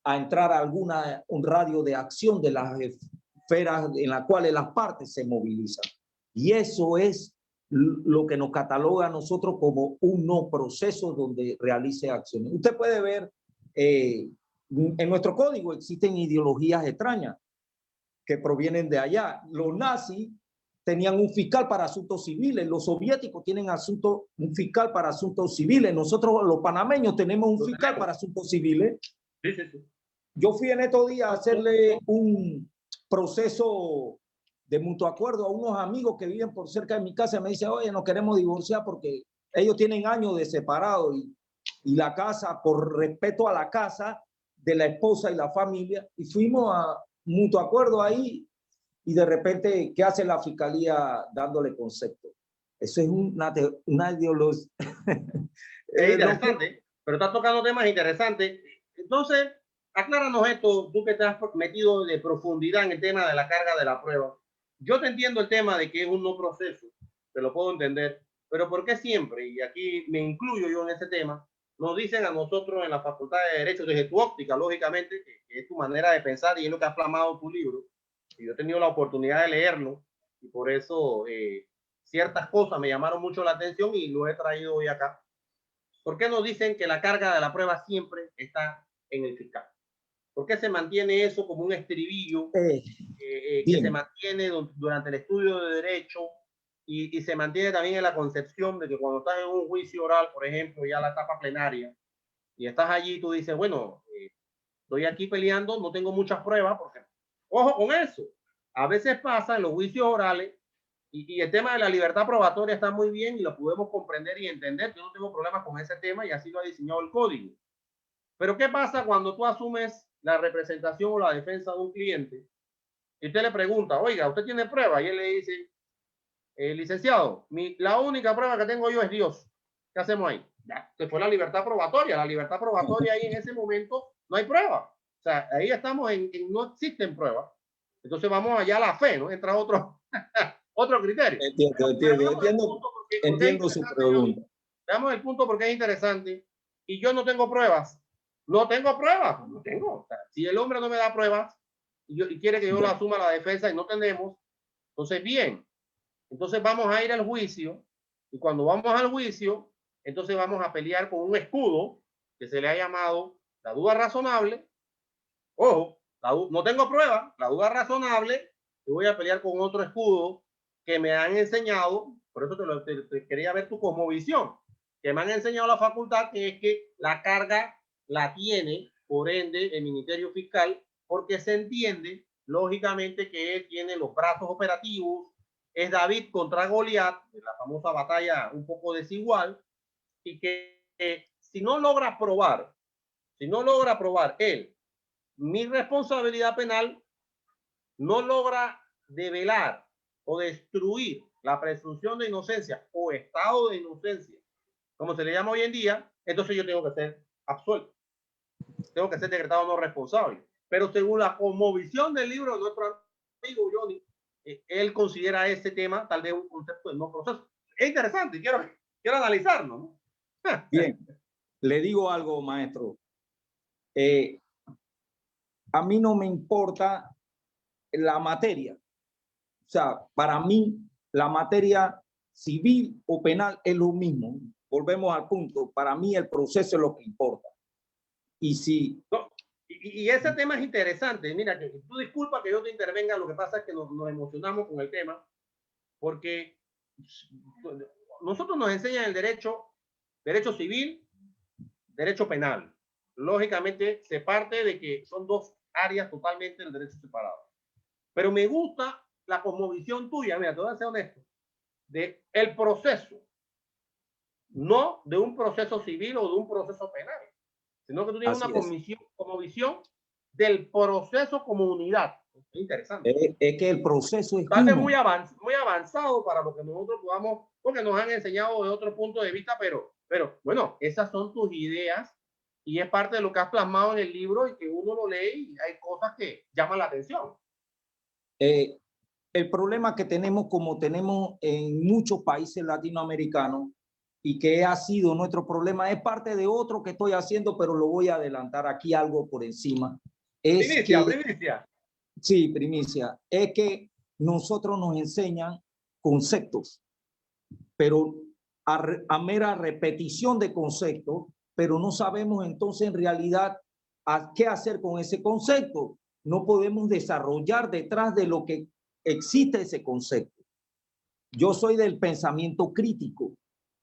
a entrar a un radio de acción de las esferas en las cuales las partes se movilizan. Y eso es lo que nos cataloga a nosotros como un no proceso donde realice acciones. Usted puede ver, en nuestro código existen ideologías extrañas que provienen de allá. Los nazis tenían un fiscal para asuntos civiles, los soviéticos tienen un fiscal para asuntos civiles, nosotros los panameños tenemos un fiscal para asuntos civiles. Sí, sí, sí. Yo fui en estos días a hacerle un proceso de mutuo acuerdo a unos amigos que viven por cerca de mi casa. Me dice, oye, nos queremos divorciar porque ellos tienen años de separado y la casa, por respeto a la casa de la esposa y la familia, y fuimos a mutuo acuerdo ahí y de repente, ¿qué hace la fiscalía dándole concepto? Eso es una ideología. Es interesante, pero estás tocando temas interesantes. Entonces, acláranos esto, tú que te has metido de profundidad en el tema de la carga de la prueba. Yo te entiendo el tema de que es un no proceso, te lo puedo entender, pero ¿por qué siempre, y aquí me incluyo yo en ese tema, nos dicen a nosotros en la Facultad de Derecho, desde tu óptica, lógicamente, que es tu manera de pensar y es lo que ha plasmado tu libro, y yo he tenido la oportunidad de leerlo, y por eso ciertas cosas me llamaron mucho la atención y lo he traído hoy acá. ¿Por qué nos dicen que la carga de la prueba siempre está en el fiscal? ¿Por qué se mantiene eso como un estribillo que se mantiene durante el estudio de derecho y se mantiene también en la concepción de que cuando estás en un juicio oral, por ejemplo, ya la etapa plenaria, y estás allí, tú dices, bueno, estoy aquí peleando, no tengo muchas pruebas, porque, ojo con eso, a veces pasa en los juicios orales y el tema de la libertad probatoria está muy bien y lo podemos comprender y entender. Yo no tengo problemas con ese tema y así lo ha diseñado el código. Pero ¿qué pasa cuando tú asumes la representación o la defensa de un cliente y usted le pregunta, oiga, ¿usted tiene prueba? Y él le dice, licenciado, la única prueba que tengo yo es Dios. ¿Qué hacemos ahí? Ya, se fue la libertad probatoria. La libertad probatoria ahí en ese momento no hay prueba. O sea, ahí estamos en no existen pruebas. Entonces vamos allá a la fe, ¿no? Entra otro, otro criterio. Entiendo su pregunta. Veamos el punto porque es interesante. Y yo no tengo pruebas. No tengo pruebas. No tengo. O sea, si el hombre no me da pruebas y quiere que yo lo asuma la defensa y no tenemos, entonces bien. Entonces vamos a ir al juicio y cuando vamos al juicio, entonces vamos a pelear con un escudo que se le ha llamado la duda razonable. Ojo, no tengo prueba, la duda razonable, y voy a pelear con otro escudo que me han enseñado, por eso te quería ver tu cosmovisión, que me han enseñado la facultad, que es que la carga la tiene, por ende, el Ministerio Fiscal, porque se entiende, lógicamente, que él tiene los brazos operativos, es David contra Goliat, la famosa batalla un poco desigual, y que si no logra probar si no logra probar él mi responsabilidad penal, no logra develar o destruir la presunción de inocencia o estado de inocencia, como se le llama hoy en día, entonces yo tengo que ser absuelto. Tengo que ser decretado no responsable. Pero según la cosmovisión del libro de nuestro amigo Johnny, él considera este tema tal vez un concepto de no proceso. Es interesante, quiero analizarlo, ¿no? Bien, le digo algo, maestro. A mí no me importa la materia. O sea, para mí, la materia civil o penal es lo mismo. Volvemos al punto. Para mí, el proceso es lo que importa. Y si... No, y ese tema es interesante. Mira, que tú disculpa que yo te intervenga, lo que pasa es que nos emocionamos con el tema, porque nosotros nos enseñan el derecho civil, derecho penal. Lógicamente, se parte de que son dos áreas totalmente del derecho separado. Pero me gusta la cosmovisión tuya, mira, te voy a ser honesto, de el proceso, no de un proceso civil o de un proceso penal, sino que tú tienes una cosmovisión del proceso como unidad. Es interesante. Es que el proceso es Tal vez uno. muy avanzado para lo que nosotros podamos, porque nos han enseñado de otro punto de vista, pero bueno, esas son tus ideas y es parte de lo que has plasmado en el libro y que uno lo lee y hay cosas que llaman la atención. El problema que tenemos, como tenemos en muchos países latinoamericanos, y que ha sido nuestro problema, es parte de otro que estoy haciendo, pero lo voy a adelantar aquí algo por encima. Es Primicia. Sí, primicia. Es que nosotros nos enseñan conceptos, pero a mera repetición de conceptos, pero no sabemos entonces en realidad qué hacer con ese concepto. No podemos desarrollar detrás de lo que existe ese concepto. Yo soy del pensamiento crítico.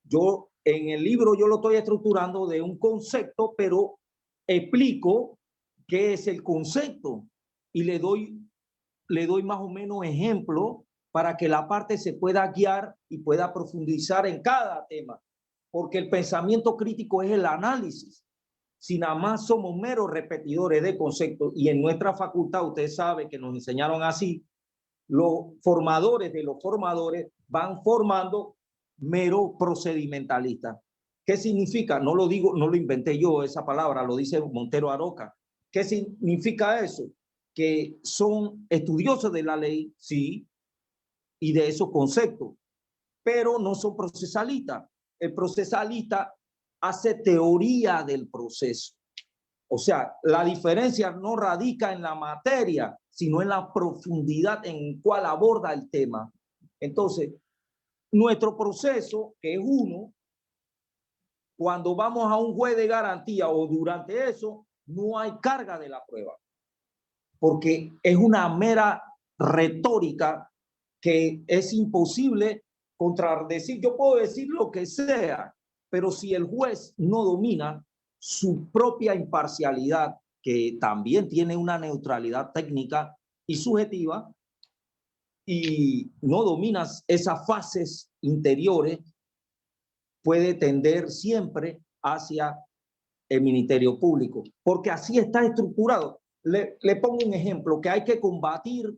Yo en el libro yo lo estoy estructurando de un concepto, pero explico qué es el concepto y le doy más o menos ejemplo para que la parte se pueda guiar y pueda profundizar en cada tema, porque el pensamiento crítico es el análisis. Si nada más somos meros repetidores de conceptos, y en nuestra facultad usted sabe que nos enseñaron así, los formadores de los formadores van formando mero procedimentalistas. ¿Qué significa? No lo digo, no lo inventé yo esa palabra, lo dice Montero Aroca. ¿Qué significa eso? Que son estudiosos de la ley, sí, y de esos conceptos, pero no son procesalistas. El procesalista hace teoría del proceso. O sea, la diferencia no radica en la materia, sino en la profundidad en cual aborda el tema. Entonces, nuestro proceso, que es uno, cuando vamos a un juez de garantía o durante eso, no hay carga de la prueba, porque es una mera retórica que es imposible contradecir. Yo puedo decir lo que sea, pero si el juez no domina su propia imparcialidad, que también tiene una neutralidad técnica y subjetiva, y no dominas esas fases interiores, puede tender siempre hacia el Ministerio Público, porque así está estructurado. Le pongo un ejemplo, que hay que combatir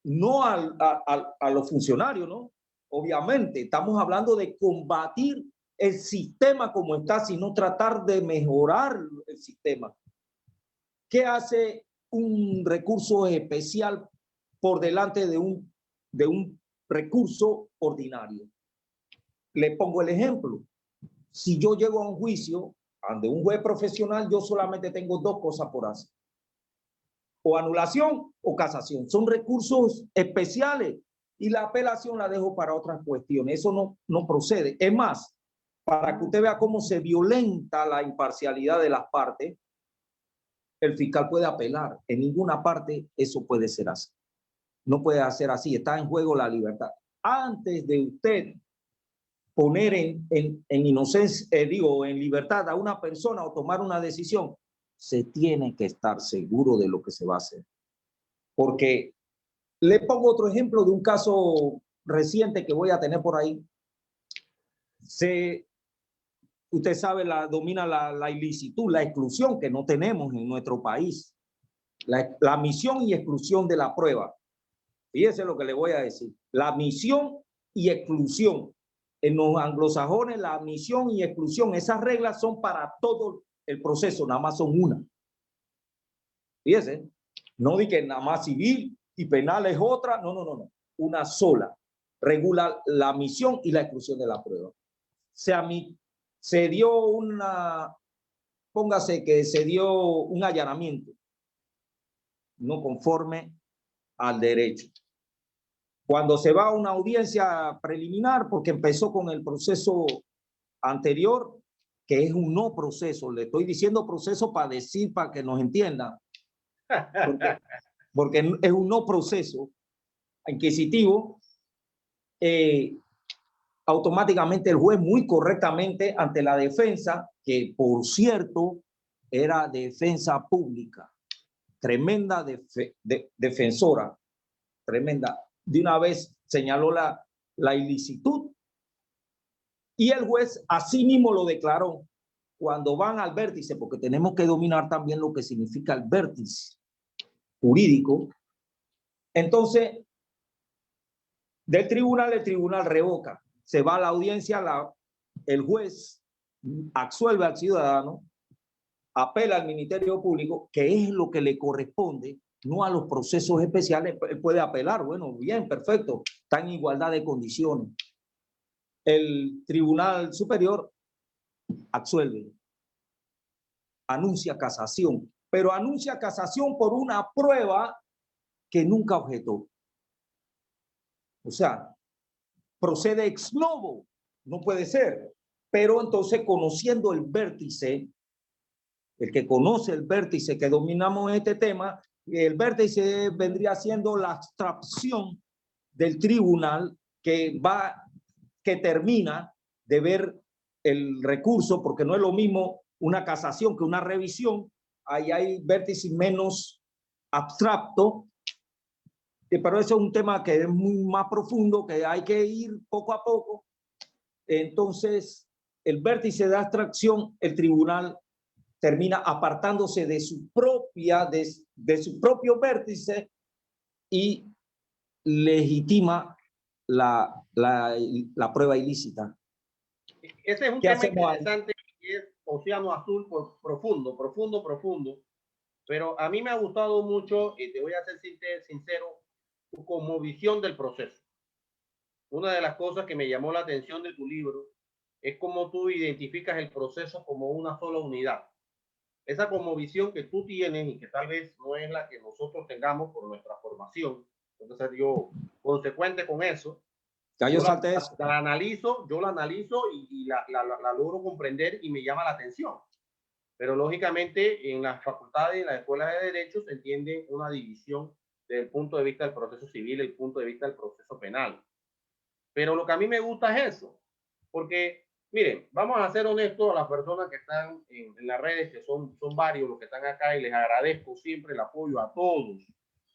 no a los funcionarios, ¿no? Obviamente, estamos hablando de combatir el sistema como está, sino tratar de mejorar el sistema. ¿Qué hace un recurso especial por delante de un recurso ordinario? Le pongo el ejemplo. Si yo llego a un juicio ante un juez profesional, yo solamente tengo dos cosas por hacer: o anulación o casación. Son recursos especiales y la apelación la dejo para otras cuestiones. Eso no procede. Es más, para que usted vea cómo se violenta la imparcialidad de las partes, el fiscal puede apelar. En ninguna parte eso puede ser así. No puede hacer así. Está en juego la libertad. Antes de usted poner en inocencia, en libertad a una persona o tomar una decisión, se tiene que estar seguro de lo que se va a hacer. Porque le pongo otro ejemplo de un caso reciente que voy a tener por ahí. usted sabe, domina la ilicitud, la exclusión que no tenemos en nuestro país. La misión y exclusión de la prueba. Fíjese lo que le voy a decir. La misión y exclusión. En los anglosajones, la misión y exclusión, esas reglas son para todo el proceso, nada más son una. Fíjese, no di que nada más civil y penal es otra, no. Una sola. Regula la misión y la exclusión de la prueba. Se dio una, póngase que se dio un allanamiento no conforme al derecho. Cuando se va a una audiencia preliminar, porque empezó con el proceso anterior, que es un no proceso, le estoy diciendo proceso para decir, para que nos entiendan, porque es un no proceso inquisitivo, automáticamente el juez muy correctamente ante la defensa, que por cierto era defensa pública, tremenda defensora, tremenda, de una vez señaló la ilicitud y el juez así mismo lo declaró. Cuando van al vértice, porque tenemos que dominar también lo que significa el vértice jurídico, entonces del tribunal, el tribunal revoca, se va a la audiencia, el juez absuelve al ciudadano, apela al Ministerio Público, que es lo que le corresponde, no a los procesos especiales. Él puede apelar, bueno, bien, perfecto, está en igualdad de condiciones. El Tribunal Superior absuelve, anuncia casación, pero anuncia casación por una prueba que nunca objetó. O sea, procede ex novo, no puede ser. Pero entonces, conociendo el vértice, el que conoce el vértice que dominamos este tema, el vértice vendría siendo la abstracción del tribunal que termina de ver el recurso, porque no es lo mismo una casación que una revisión. Ahí hay vértice menos abstracto, pero eso es un tema que es muy más profundo, que hay que ir poco a poco. Entonces, el vértice de abstracción, el tribunal termina apartándose de su propio vértice y legitima la prueba ilícita. Ese es un tema interesante y es océano azul profundo. Pero a mí me ha gustado mucho, y te voy a ser sincero, tu cosmovisión del proceso. Una de las cosas que me llamó la atención de tu libro es cómo tú identificas el proceso como una sola unidad. Esa cosmovisión que tú tienes y que tal vez no es la que nosotros tengamos por nuestra formación. Entonces yo, consecuente con eso, ya yo salté eso. Yo la analizo y la logro comprender y me llama la atención. Pero lógicamente en las facultades y en las escuelas de derecho se entiende una división desde el punto de vista del proceso civil y el punto de vista del proceso penal. Pero lo que a mí me gusta es eso, porque miren, vamos a ser honestos a las personas que están en las redes, que son varios los que están acá, y les agradezco siempre el apoyo a todos.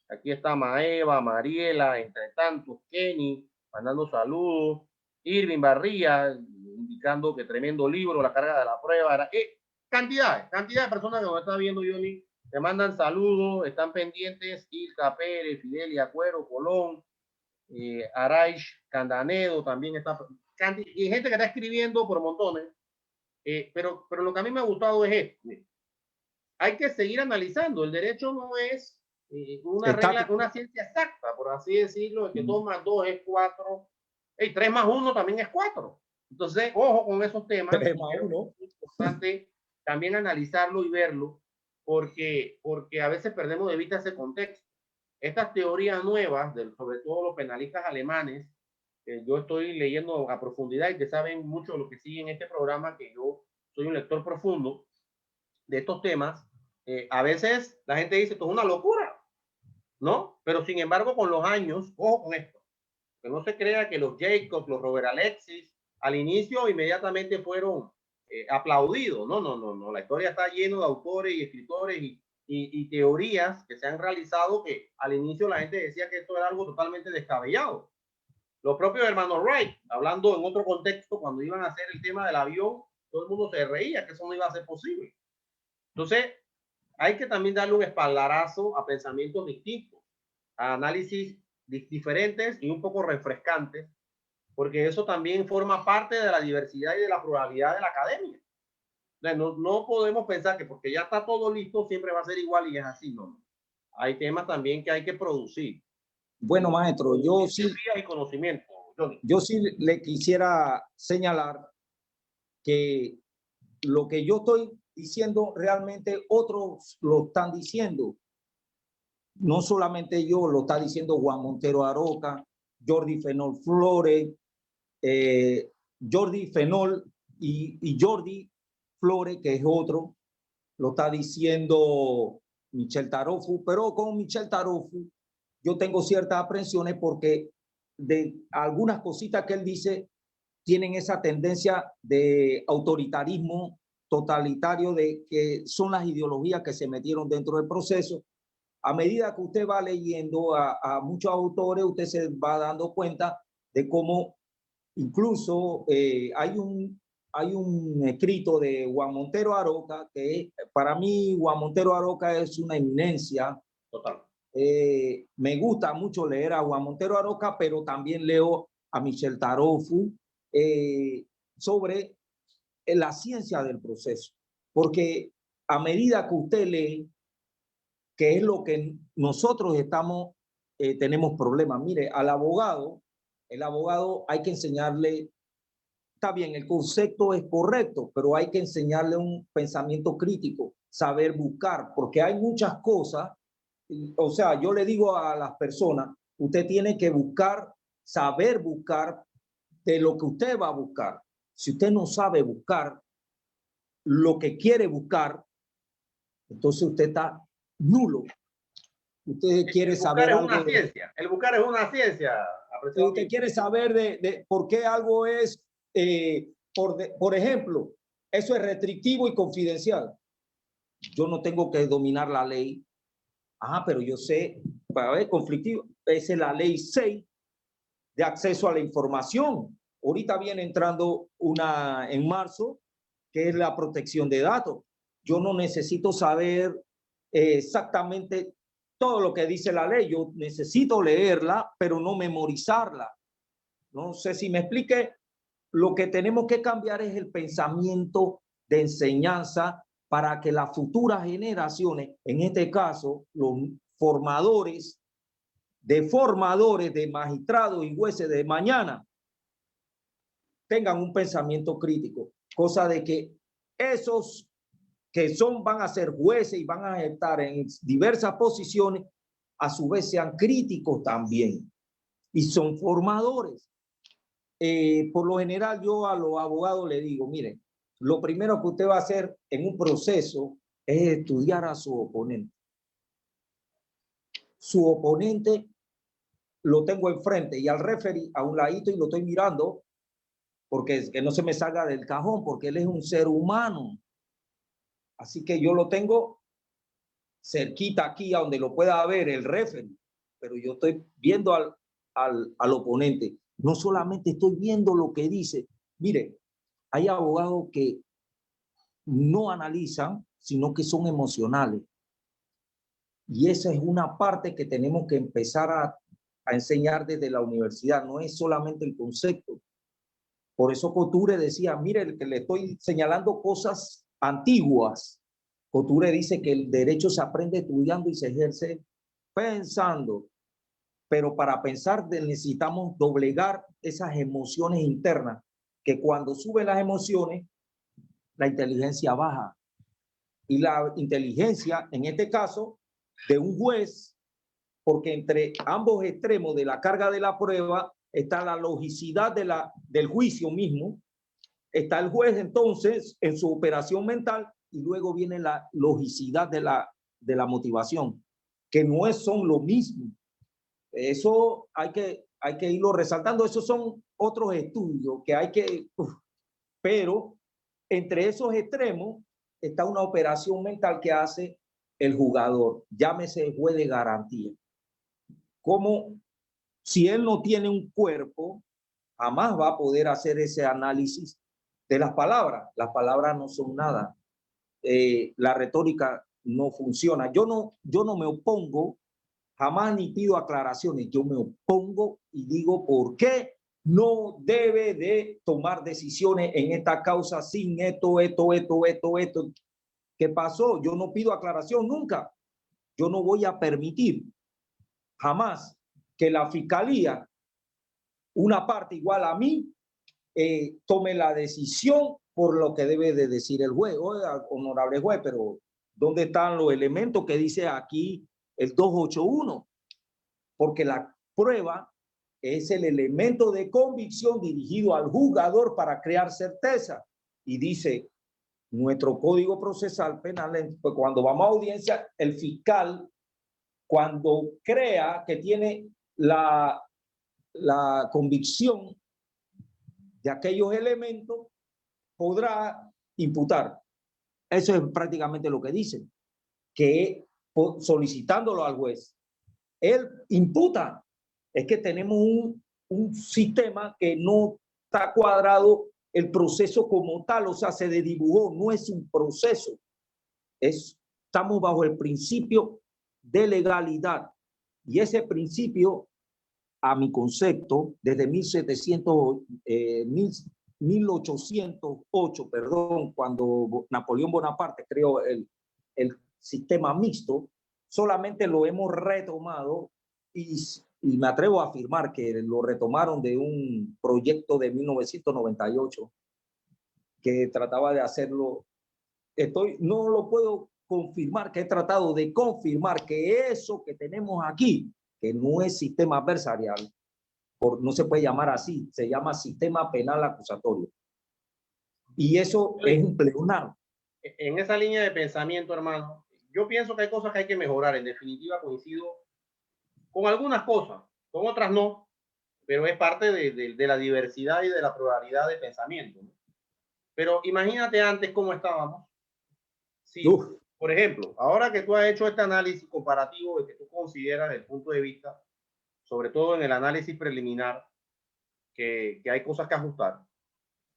Aquí está Maeva, Mariela, entre tantos, Kenny, mandando saludos, Irving Barría, indicando que tremendo libro, La carga de la prueba. Cantidad de personas que nos están viendo, Johnny, te mandan saludos, están pendientes, Ilka Pérez, Fidelia Cuero, Colón, Araish Candanedo también está, y gente que está escribiendo por montones, pero lo que a mí me ha gustado es esto. Hay que seguir analizando. El derecho no es una regla, una ciencia exacta, por así decirlo, de que 2 más 2 es 4, 3 más 1 también es 4. Entonces, ojo con esos temas. 3 más 1. Es importante también analizarlo y verlo, porque a veces perdemos de vista ese contexto. Estas teorías nuevas, sobre todo los penalistas alemanes, yo estoy leyendo a profundidad y que saben mucho de lo que sigue en este programa, que yo soy un lector profundo de estos temas. A veces la gente dice, esto es una locura, ¿no? Pero sin embargo, con los años, ojo con esto, que no se crea que los Jacobs, los Robert Alexis, al inicio inmediatamente fueron aplaudidos. No. La historia está llena de autores y escritores y teorías que se han realizado que al inicio la gente decía que esto era algo totalmente descabellado. Los propios hermanos Wright, hablando en otro contexto, cuando iban a hacer el tema del avión, todo el mundo se reía que eso no iba a ser posible. Entonces, hay que también darle un espaldarazo a pensamientos distintos, a análisis diferentes y un poco refrescantes, porque eso también forma parte de la diversidad y de la pluralidad de la academia. No, no podemos pensar que porque ya está todo listo siempre va a ser igual y es así, no. Hay temas también que hay que producir. Bueno, maestro, Y conocimiento, Johnny. Yo sí le quisiera señalar que lo que yo estoy diciendo realmente otros lo están diciendo. No solamente yo, lo está diciendo Juan Montero Aroca, Jordi Fenol Flores, Jordi Fenol y Jordi Flores, que es otro, lo está diciendo Michel Tarofu, pero con Michel Tarofu yo tengo ciertas aprensiones porque de algunas cositas que él dice tienen esa tendencia de autoritarismo totalitario, de que son las ideologías que se metieron dentro del proceso. A medida que usted va leyendo a muchos autores, usted se va dando cuenta de cómo incluso hay un escrito de Juan Montero Aroca, que para mí Juan Montero Aroca es una eminencia. Total. Me gusta mucho leer a Juan Montero Aroca, pero también leo a Michel Tarofu sobre la ciencia del proceso. Porque a medida que usted lee, que es lo que nosotros tenemos problemas. Mire, el abogado hay que enseñarle, está bien, el concepto es correcto, pero hay que enseñarle un pensamiento crítico, saber buscar, porque hay muchas cosas. O sea, yo le digo a las personas, usted tiene que buscar, saber buscar de lo que usted va a buscar. Si usted no sabe buscar lo que quiere buscar, entonces usted está nulo. Usted quiere saber algo. Una ciencia. El buscar es una ciencia. Usted quiere saber de por qué algo es, por ejemplo, eso es restrictivo y confidencial. Yo no tengo que dominar la ley. Pero yo sé, para ver, conflictivo, esa es la ley 6 de acceso a la información. Ahorita viene entrando una en marzo, que es la protección de datos. Yo no necesito saber exactamente todo lo que dice la ley. Yo necesito leerla, pero no memorizarla. No sé si me explique. Lo que tenemos que cambiar es el pensamiento de enseñanza para que las futuras generaciones, en este caso, los formadores de magistrados y jueces de mañana, tengan un pensamiento crítico, cosa de que esos que van a ser jueces y van a estar en diversas posiciones, a su vez sean críticos también y son formadores. Por lo general yo a los abogados les digo, miren, lo primero que usted va a hacer en un proceso es estudiar a su oponente. Su oponente lo tengo enfrente y al referee a un ladito y lo estoy mirando porque que no se me salga del cajón, porque él es un ser humano. Así que yo lo tengo cerquita aquí a donde lo pueda ver el referee, pero yo estoy viendo al oponente. No solamente estoy viendo lo que dice. Mire, hay abogados que no analizan, sino que son emocionales. Y esa es una parte que tenemos que empezar a enseñar desde la universidad. No es solamente el concepto. Por eso Couture decía, mire, que le estoy señalando cosas antiguas. Couture dice que el derecho se aprende estudiando y se ejerce pensando. Pero para pensar necesitamos doblegar esas emociones internas, que cuando suben las emociones, la inteligencia baja. Y la inteligencia, en este caso, de un juez, porque entre ambos extremos de la carga de la prueba está la logicidad del juicio mismo, está el juez entonces en su operación mental y luego viene la logicidad de la motivación, que no son lo mismo. Eso hay que irlo resaltando. Esos son otros estudios que hay que... pero entre esos extremos está una operación mental que hace el jugador, llámese juez de garantía. Como si él no tiene un cuerpo, jamás va a poder hacer ese análisis de las palabras no son nada. La retórica no funciona. Yo no me opongo, jamás ni pido aclaraciones, yo me opongo y digo por qué no debe de tomar decisiones en esta causa sin esto. ¿Qué pasó? Yo no pido aclaración nunca. Yo no voy a permitir jamás que la fiscalía, una parte igual a mí, tome la decisión por lo que debe de decir el juez. Oiga, honorable juez, pero ¿dónde están los elementos que dice aquí el 281? Porque la prueba es el elemento de convicción dirigido al juzgador para crear certeza. Y dice nuestro Código Procesal Penal, pues cuando vamos a audiencia, el fiscal, cuando crea que tiene la convicción de aquellos elementos, podrá imputar. Eso es prácticamente lo que dicen, que solicitándolo al juez, él imputa. Es que tenemos un sistema que no está cuadrado el proceso como tal, o sea, se dibujó, no es un proceso. Estamos bajo el principio de legalidad. Y ese principio, a mi concepto, desde 1808, perdón, cuando Napoleón Bonaparte creó el sistema mixto, solamente lo hemos retomado y me atrevo a afirmar que lo retomaron de un proyecto de 1998 que trataba de hacerlo. No lo puedo confirmar, que he tratado de confirmar que eso que tenemos aquí, que no es sistema adversarial, no se puede llamar así, se llama sistema penal acusatorio. Y eso es un pleonasmo. En esa línea de pensamiento, hermano, yo pienso que hay cosas que hay que mejorar. En definitiva, coincido con algunas cosas, con otras no, pero es parte de la diversidad y de la pluralidad de pensamiento, ¿no? Pero imagínate antes cómo estábamos. Sí, por ejemplo, ahora que tú has hecho este análisis comparativo de que tú consideras desde el punto de vista, sobre todo en el análisis preliminar, que hay cosas que ajustar,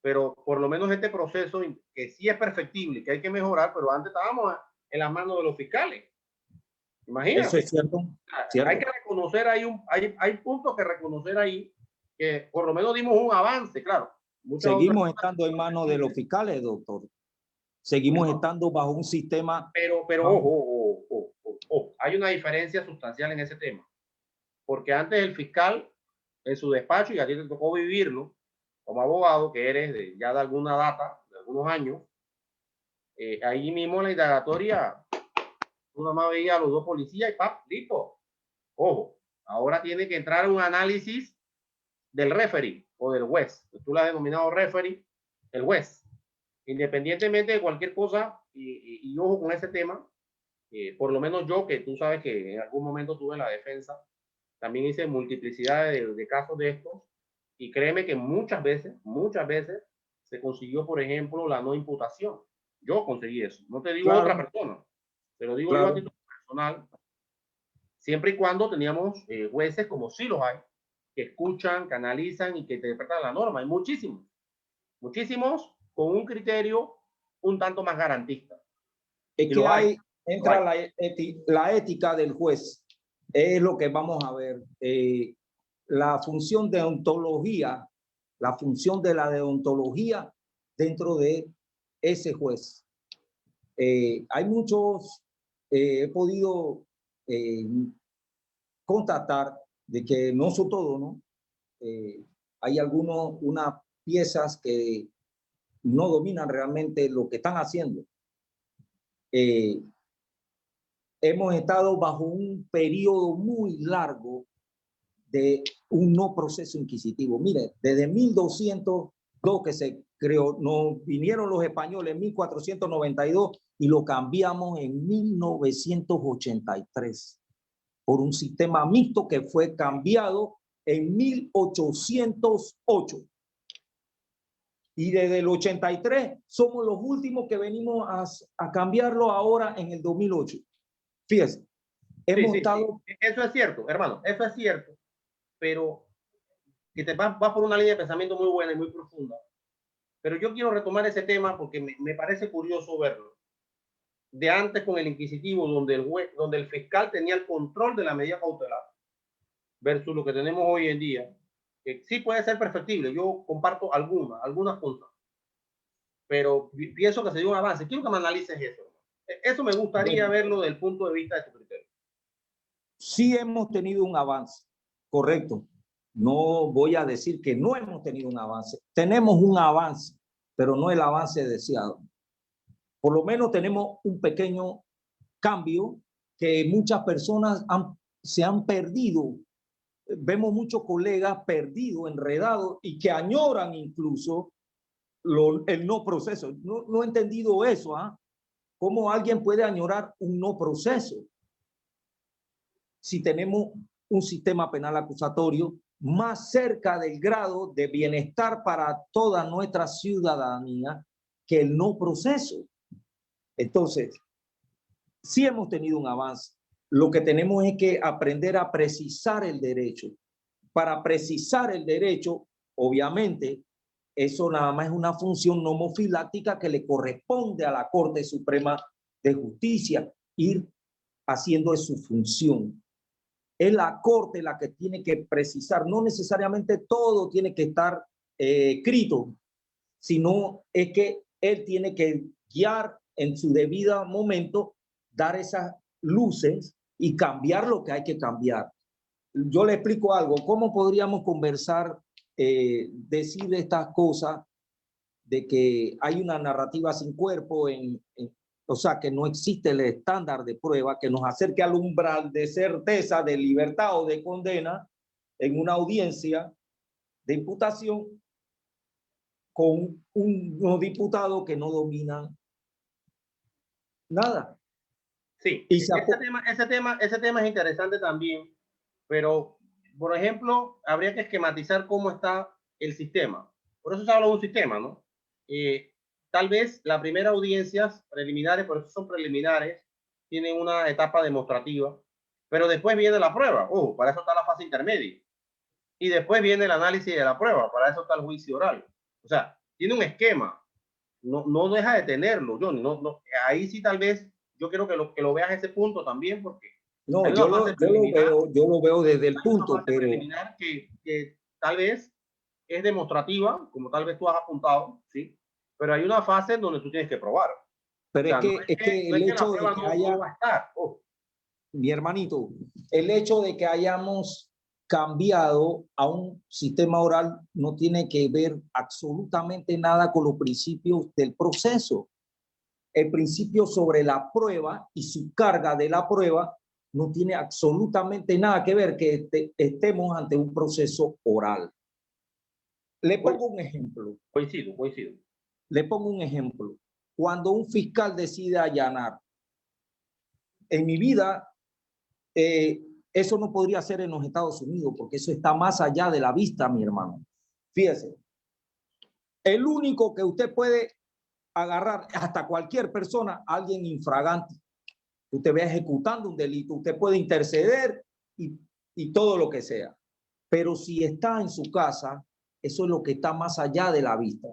pero por lo menos este proceso que sí es perfectible, que hay que mejorar, pero antes estábamos en las manos de los fiscales. Imagínate. Eso es cierto. Hay que reconocer ahí, hay puntos que reconocer ahí, que por lo menos dimos un avance, claro. Seguimos estando en manos de los fiscales, doctor. Seguimos estando bajo un sistema. Pero ojo, hay una diferencia sustancial en ese tema. Porque antes el fiscal, en su despacho, y a ti te tocó vivirlo, como abogado, que eres ya de alguna data, de algunos años, ahí mismo en la indagatoria, tú nada más veías a los dos policías y ¡pap! Listo. Ojo, ahora tiene que entrar un análisis del referee o del juez. Tú lo has denominado referee, el juez. Independientemente de cualquier cosa, y ojo con ese tema, por lo menos yo, que tú sabes que en algún momento tuve la defensa, también hice multiplicidad de casos de estos, y créeme que muchas veces se consiguió, por ejemplo, la no imputación. Yo conseguí eso. No te digo otra persona, pero digo yo a título personal, siempre y cuando teníamos jueces, como sí los hay, que escuchan, que analizan y que interpretan la norma. Hay muchísimos con un criterio un tanto más garantista. Es que ahí entra la ética del juez. Es lo que vamos a ver. La función de deontología, la función de la deontología dentro de ese juez. Hay muchos, he podido constatar de que no son todos, ¿no? Hay unas piezas que no dominan realmente lo que están haciendo. Hemos estado bajo un periodo muy largo de un no proceso inquisitivo. Mire, desde 1202 que se creó, nos vinieron los españoles en 1492 y lo cambiamos en 1983 por un sistema mixto que fue cambiado en 1808. Y desde el 83 somos los últimos que venimos a cambiarlo ahora en el 2008. Fíjese, hemos estado... Sí. Eso es cierto, hermano, eso es cierto, pero que te vas por una línea de pensamiento muy buena y muy profunda, Pero yo quiero retomar ese tema porque me parece curioso verlo. De antes con el inquisitivo, donde el fiscal tenía el control de la medida cautelar, versus lo que tenemos hoy en día, que sí puede ser perfectible. Yo comparto algunas cosas, pero pienso que se dio un avance. Quiero que me analices eso. Eso me gustaría Bueno, verlo desde el punto de vista de tu criterio. sí hemos tenido un avance, correcto. No voy a decir que no hemos tenido un avance. Tenemos un avance, pero no el avance deseado. Por lo menos tenemos un pequeño cambio que muchas personas se han perdido. Vemos muchos colegas perdidos, enredados y que añoran incluso el no proceso. No he entendido eso, ¿ah? ¿Cómo alguien puede añorar un no proceso? Si tenemos un sistema penal acusatorio más cerca del grado de bienestar para toda nuestra ciudadanía que el no proceso. Entonces, sí hemos tenido un avance. Lo que tenemos es que aprender a precisar el derecho. Para precisar el derecho, obviamente, eso nada más es una función nomofiláctica que le corresponde a la Corte Suprema de Justicia ir haciendo su función. Es la Corte la que tiene que precisar, no necesariamente todo tiene que estar escrito, sino es que él tiene que guiar en su debido momento, dar esas luces y cambiar lo que hay que cambiar. Yo le explico algo, ¿cómo podríamos conversar, decir estas cosas de que hay una narrativa sin cuerpo, o sea, que no existe el estándar de prueba que nos acerque al umbral de certeza, de libertad o de condena en una audiencia de imputación con unos diputados que no dominan nada? Sí, Y ese tema es interesante también, pero, por ejemplo, habría que esquematizar cómo está el sistema. Por eso se habla de un sistema, ¿no? Tal vez las primeras audiencias preliminares, por eso son preliminares, tienen una etapa demostrativa, pero después viene la prueba. Para eso está la fase intermedia. Y después viene el análisis de la prueba, para eso está el juicio oral. O sea, tiene un esquema, no deja de tenerlo, Johnny. Ahí sí tal vez yo quiero que lo veas ese punto también, porque no, hay una fase preliminar, yo lo veo desde el hay una punto, fase pero preliminar que tal vez es demostrativa, como tal vez tú has apuntado, ¿sí? Pero hay una fase en donde tú tienes que probar. O sea, es que no el es que la hecho de prueba que no haya, va a estar. mi hermanito, el hecho de que hayamos cambiado a un sistema oral no tiene que ver absolutamente nada con los principios del proceso. El principio sobre la prueba y su carga de la prueba no tiene absolutamente nada que ver que estemos ante un proceso oral. Le pongo un ejemplo. Coincido. Le pongo un ejemplo. Cuando un fiscal decide allanar, en mi vida, eso no podría ser en los Estados Unidos, porque eso está más allá de la vista, mi hermano. Fíjese, el único que usted puede agarrar, hasta cualquier persona, alguien infragante, usted ve ejecutando un delito, usted puede interceder y todo lo que sea. Pero si está en su casa, eso es lo que está más allá de la vista.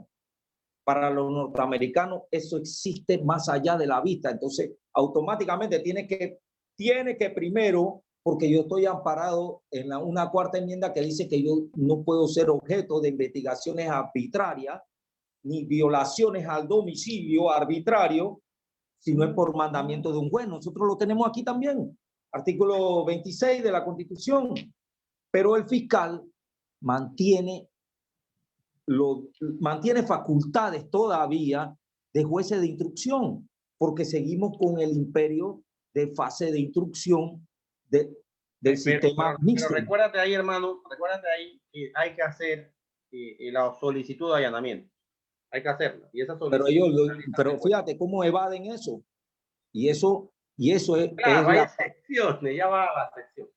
Para los norteamericanos, eso existe más allá de la vista. Entonces, automáticamente tiene que primero, porque yo estoy amparado en una cuarta enmienda que dice que yo no puedo ser objeto de investigaciones arbitrarias ni violaciones al domicilio arbitrario, si no es por mandamiento de un juez. Nosotros lo tenemos aquí también, artículo 26 de la Constitución. Pero el fiscal mantiene facultades todavía de jueces de instrucción, porque seguimos con el imperio de fase de instrucción del sistema mixto. Pero recuérdate ahí, hermano, que hay que hacer la solicitud de allanamiento. Hay que hacerla. Y esa pero fíjate cómo evaden eso. Y eso Claro, hay excepciones, ya va a la excepción.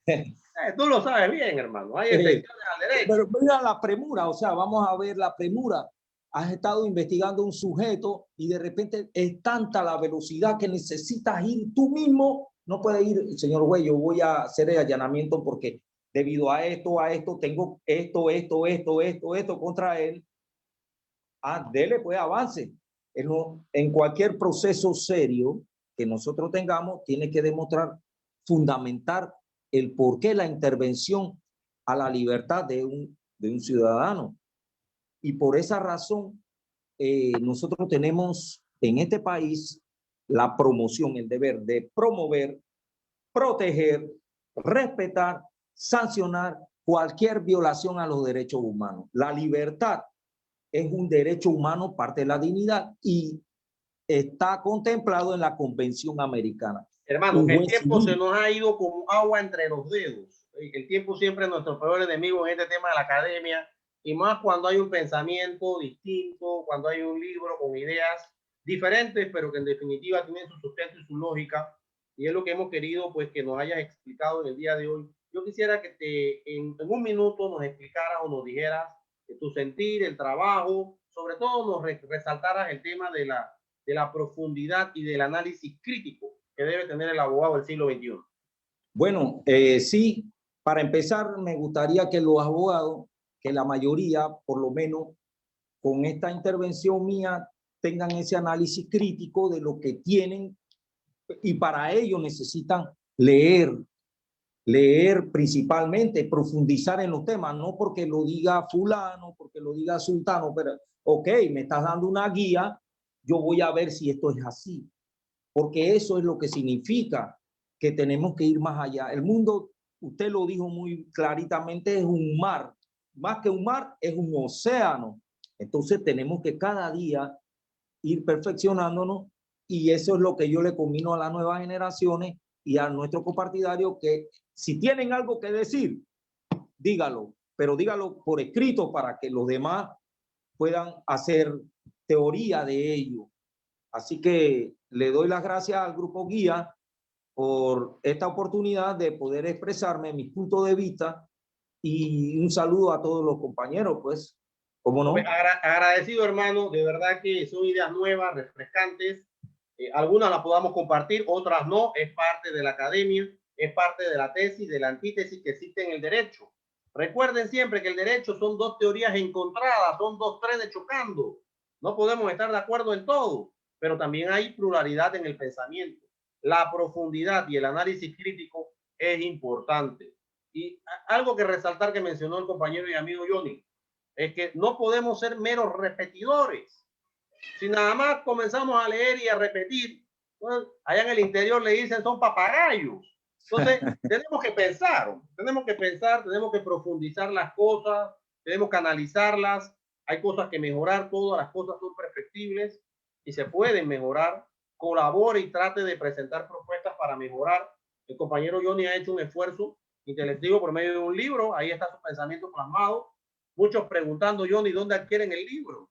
Tú lo sabes bien, hermano. Hay excepciones al derecho. Pero mira la premura, o sea, vamos a ver la premura. Has estado investigando un sujeto y de repente es tanta la velocidad que necesitas ir tú mismo. No puedes ir, señor güey, yo voy a hacer el allanamiento porque debido a esto, tengo esto contra él. dele pues avance. En cualquier proceso serio que nosotros tengamos, tiene que demostrar, fundamentar el por qué la intervención a la libertad de un ciudadano. Y por esa razón, nosotros tenemos en este país la promoción, el deber de promover, proteger, respetar, sancionar cualquier violación a los derechos humanos. La libertad es un derecho humano, parte de la dignidad, y está contemplado en la Convención Americana. Hermano, el tiempo se nos ha ido como agua entre los dedos. El tiempo siempre es nuestro peor enemigo en este tema de la academia, y más cuando hay un pensamiento distinto, cuando hay un libro con ideas diferentes, pero que en definitiva tienen su sustento y su lógica, y es lo que hemos querido pues que nos hayas explicado en el día de hoy. Yo quisiera que en un minuto nos explicaras o nos dijeras tu sentir, el trabajo, sobre todo nos resaltaras el tema de la profundidad y del análisis crítico que debe tener el abogado del siglo XXI. Bueno, sí, para empezar me gustaría que los abogados, que la mayoría, por lo menos con esta intervención mía, tengan ese análisis crítico de lo que tienen, y para ello necesitan leer principalmente, profundizar en los temas, no porque lo diga fulano, porque lo diga sultano, pero ok, me estás dando una guía, yo voy a ver si esto es así, porque eso es lo que significa que tenemos que ir más allá. El mundo, usted lo dijo muy claritamente, es un mar, más que un mar, es un océano. Entonces tenemos que cada día ir perfeccionándonos, y eso es lo que yo le combino a las nuevas generaciones y a nuestros copartidarios, que si tienen algo que decir, dígalo, pero dígalo por escrito para que los demás puedan hacer teoría de ello. Así que le doy las gracias al Grupo Guía por esta oportunidad de poder expresarme mis puntos de vista, y un saludo a todos los compañeros, pues, ¿cómo no? Agradecido, hermano, de verdad que son ideas nuevas, refrescantes. Algunas las podamos compartir, otras no, es parte de la academia, es parte de la tesis, de la antítesis que existe en el derecho. Recuerden siempre que el derecho son dos teorías encontradas, son dos trenes chocando. No podemos estar de acuerdo en todo, pero también hay pluralidad en el pensamiento. La profundidad y el análisis crítico es importante. Y algo que resaltar que mencionó el compañero y amigo Johnny, es que no podemos ser meros repetidores. Si nada más comenzamos a leer y a repetir, pues, allá en el interior le dicen son papagayos. Entonces, tenemos que pensar, tenemos que profundizar las cosas, tenemos que analizarlas. Hay cosas que mejorar, todas las cosas son perfectibles y se pueden mejorar. Colabore y trate de presentar propuestas para mejorar. El compañero Johnny ha hecho un esfuerzo intelectivo por medio de un libro, ahí está su pensamiento plasmado. Muchos preguntando, Johnny, ¿dónde adquieren el libro?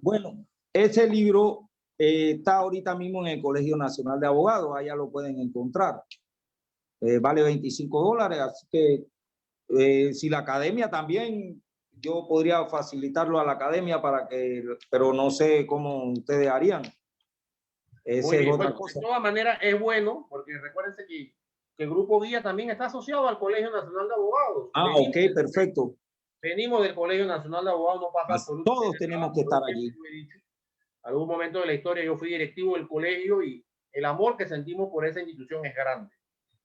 Bueno, ese libro está ahorita mismo en el Colegio Nacional de Abogados, allá lo pueden encontrar. Vale $25, así que si la academia también, yo podría facilitarlo a la academia para que, pero no sé cómo ustedes harían. Esa es otra cosa. De todas maneras es bueno, porque recuérdense que el Grupo Guía también está asociado al Colegio Nacional de Abogados. Ok, perfecto. Venimos del Colegio Nacional de Abogados, no pasa absolutamente nada. Todos tenemos que estar allí. Algún momento de la historia yo fui directivo del colegio y el amor que sentimos por esa institución es grande.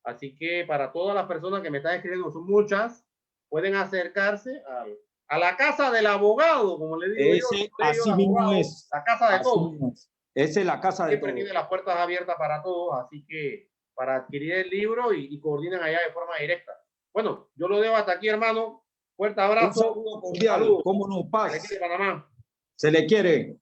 Así que para todas las personas que me están escribiendo, son muchas, pueden acercarse a la casa del abogado, como le digo yo. Así mismo es. La casa de todos. Esa es la casa de todos. Siempre tiene las puertas abiertas para todos, así que para adquirir el libro y coordinen allá de forma directa. Bueno, yo lo dejo hasta aquí, hermano. Fuerte abrazo. Un saludo cordial. ¿Cómo no, paz? Se le quiere, Panamá. Se le quiere.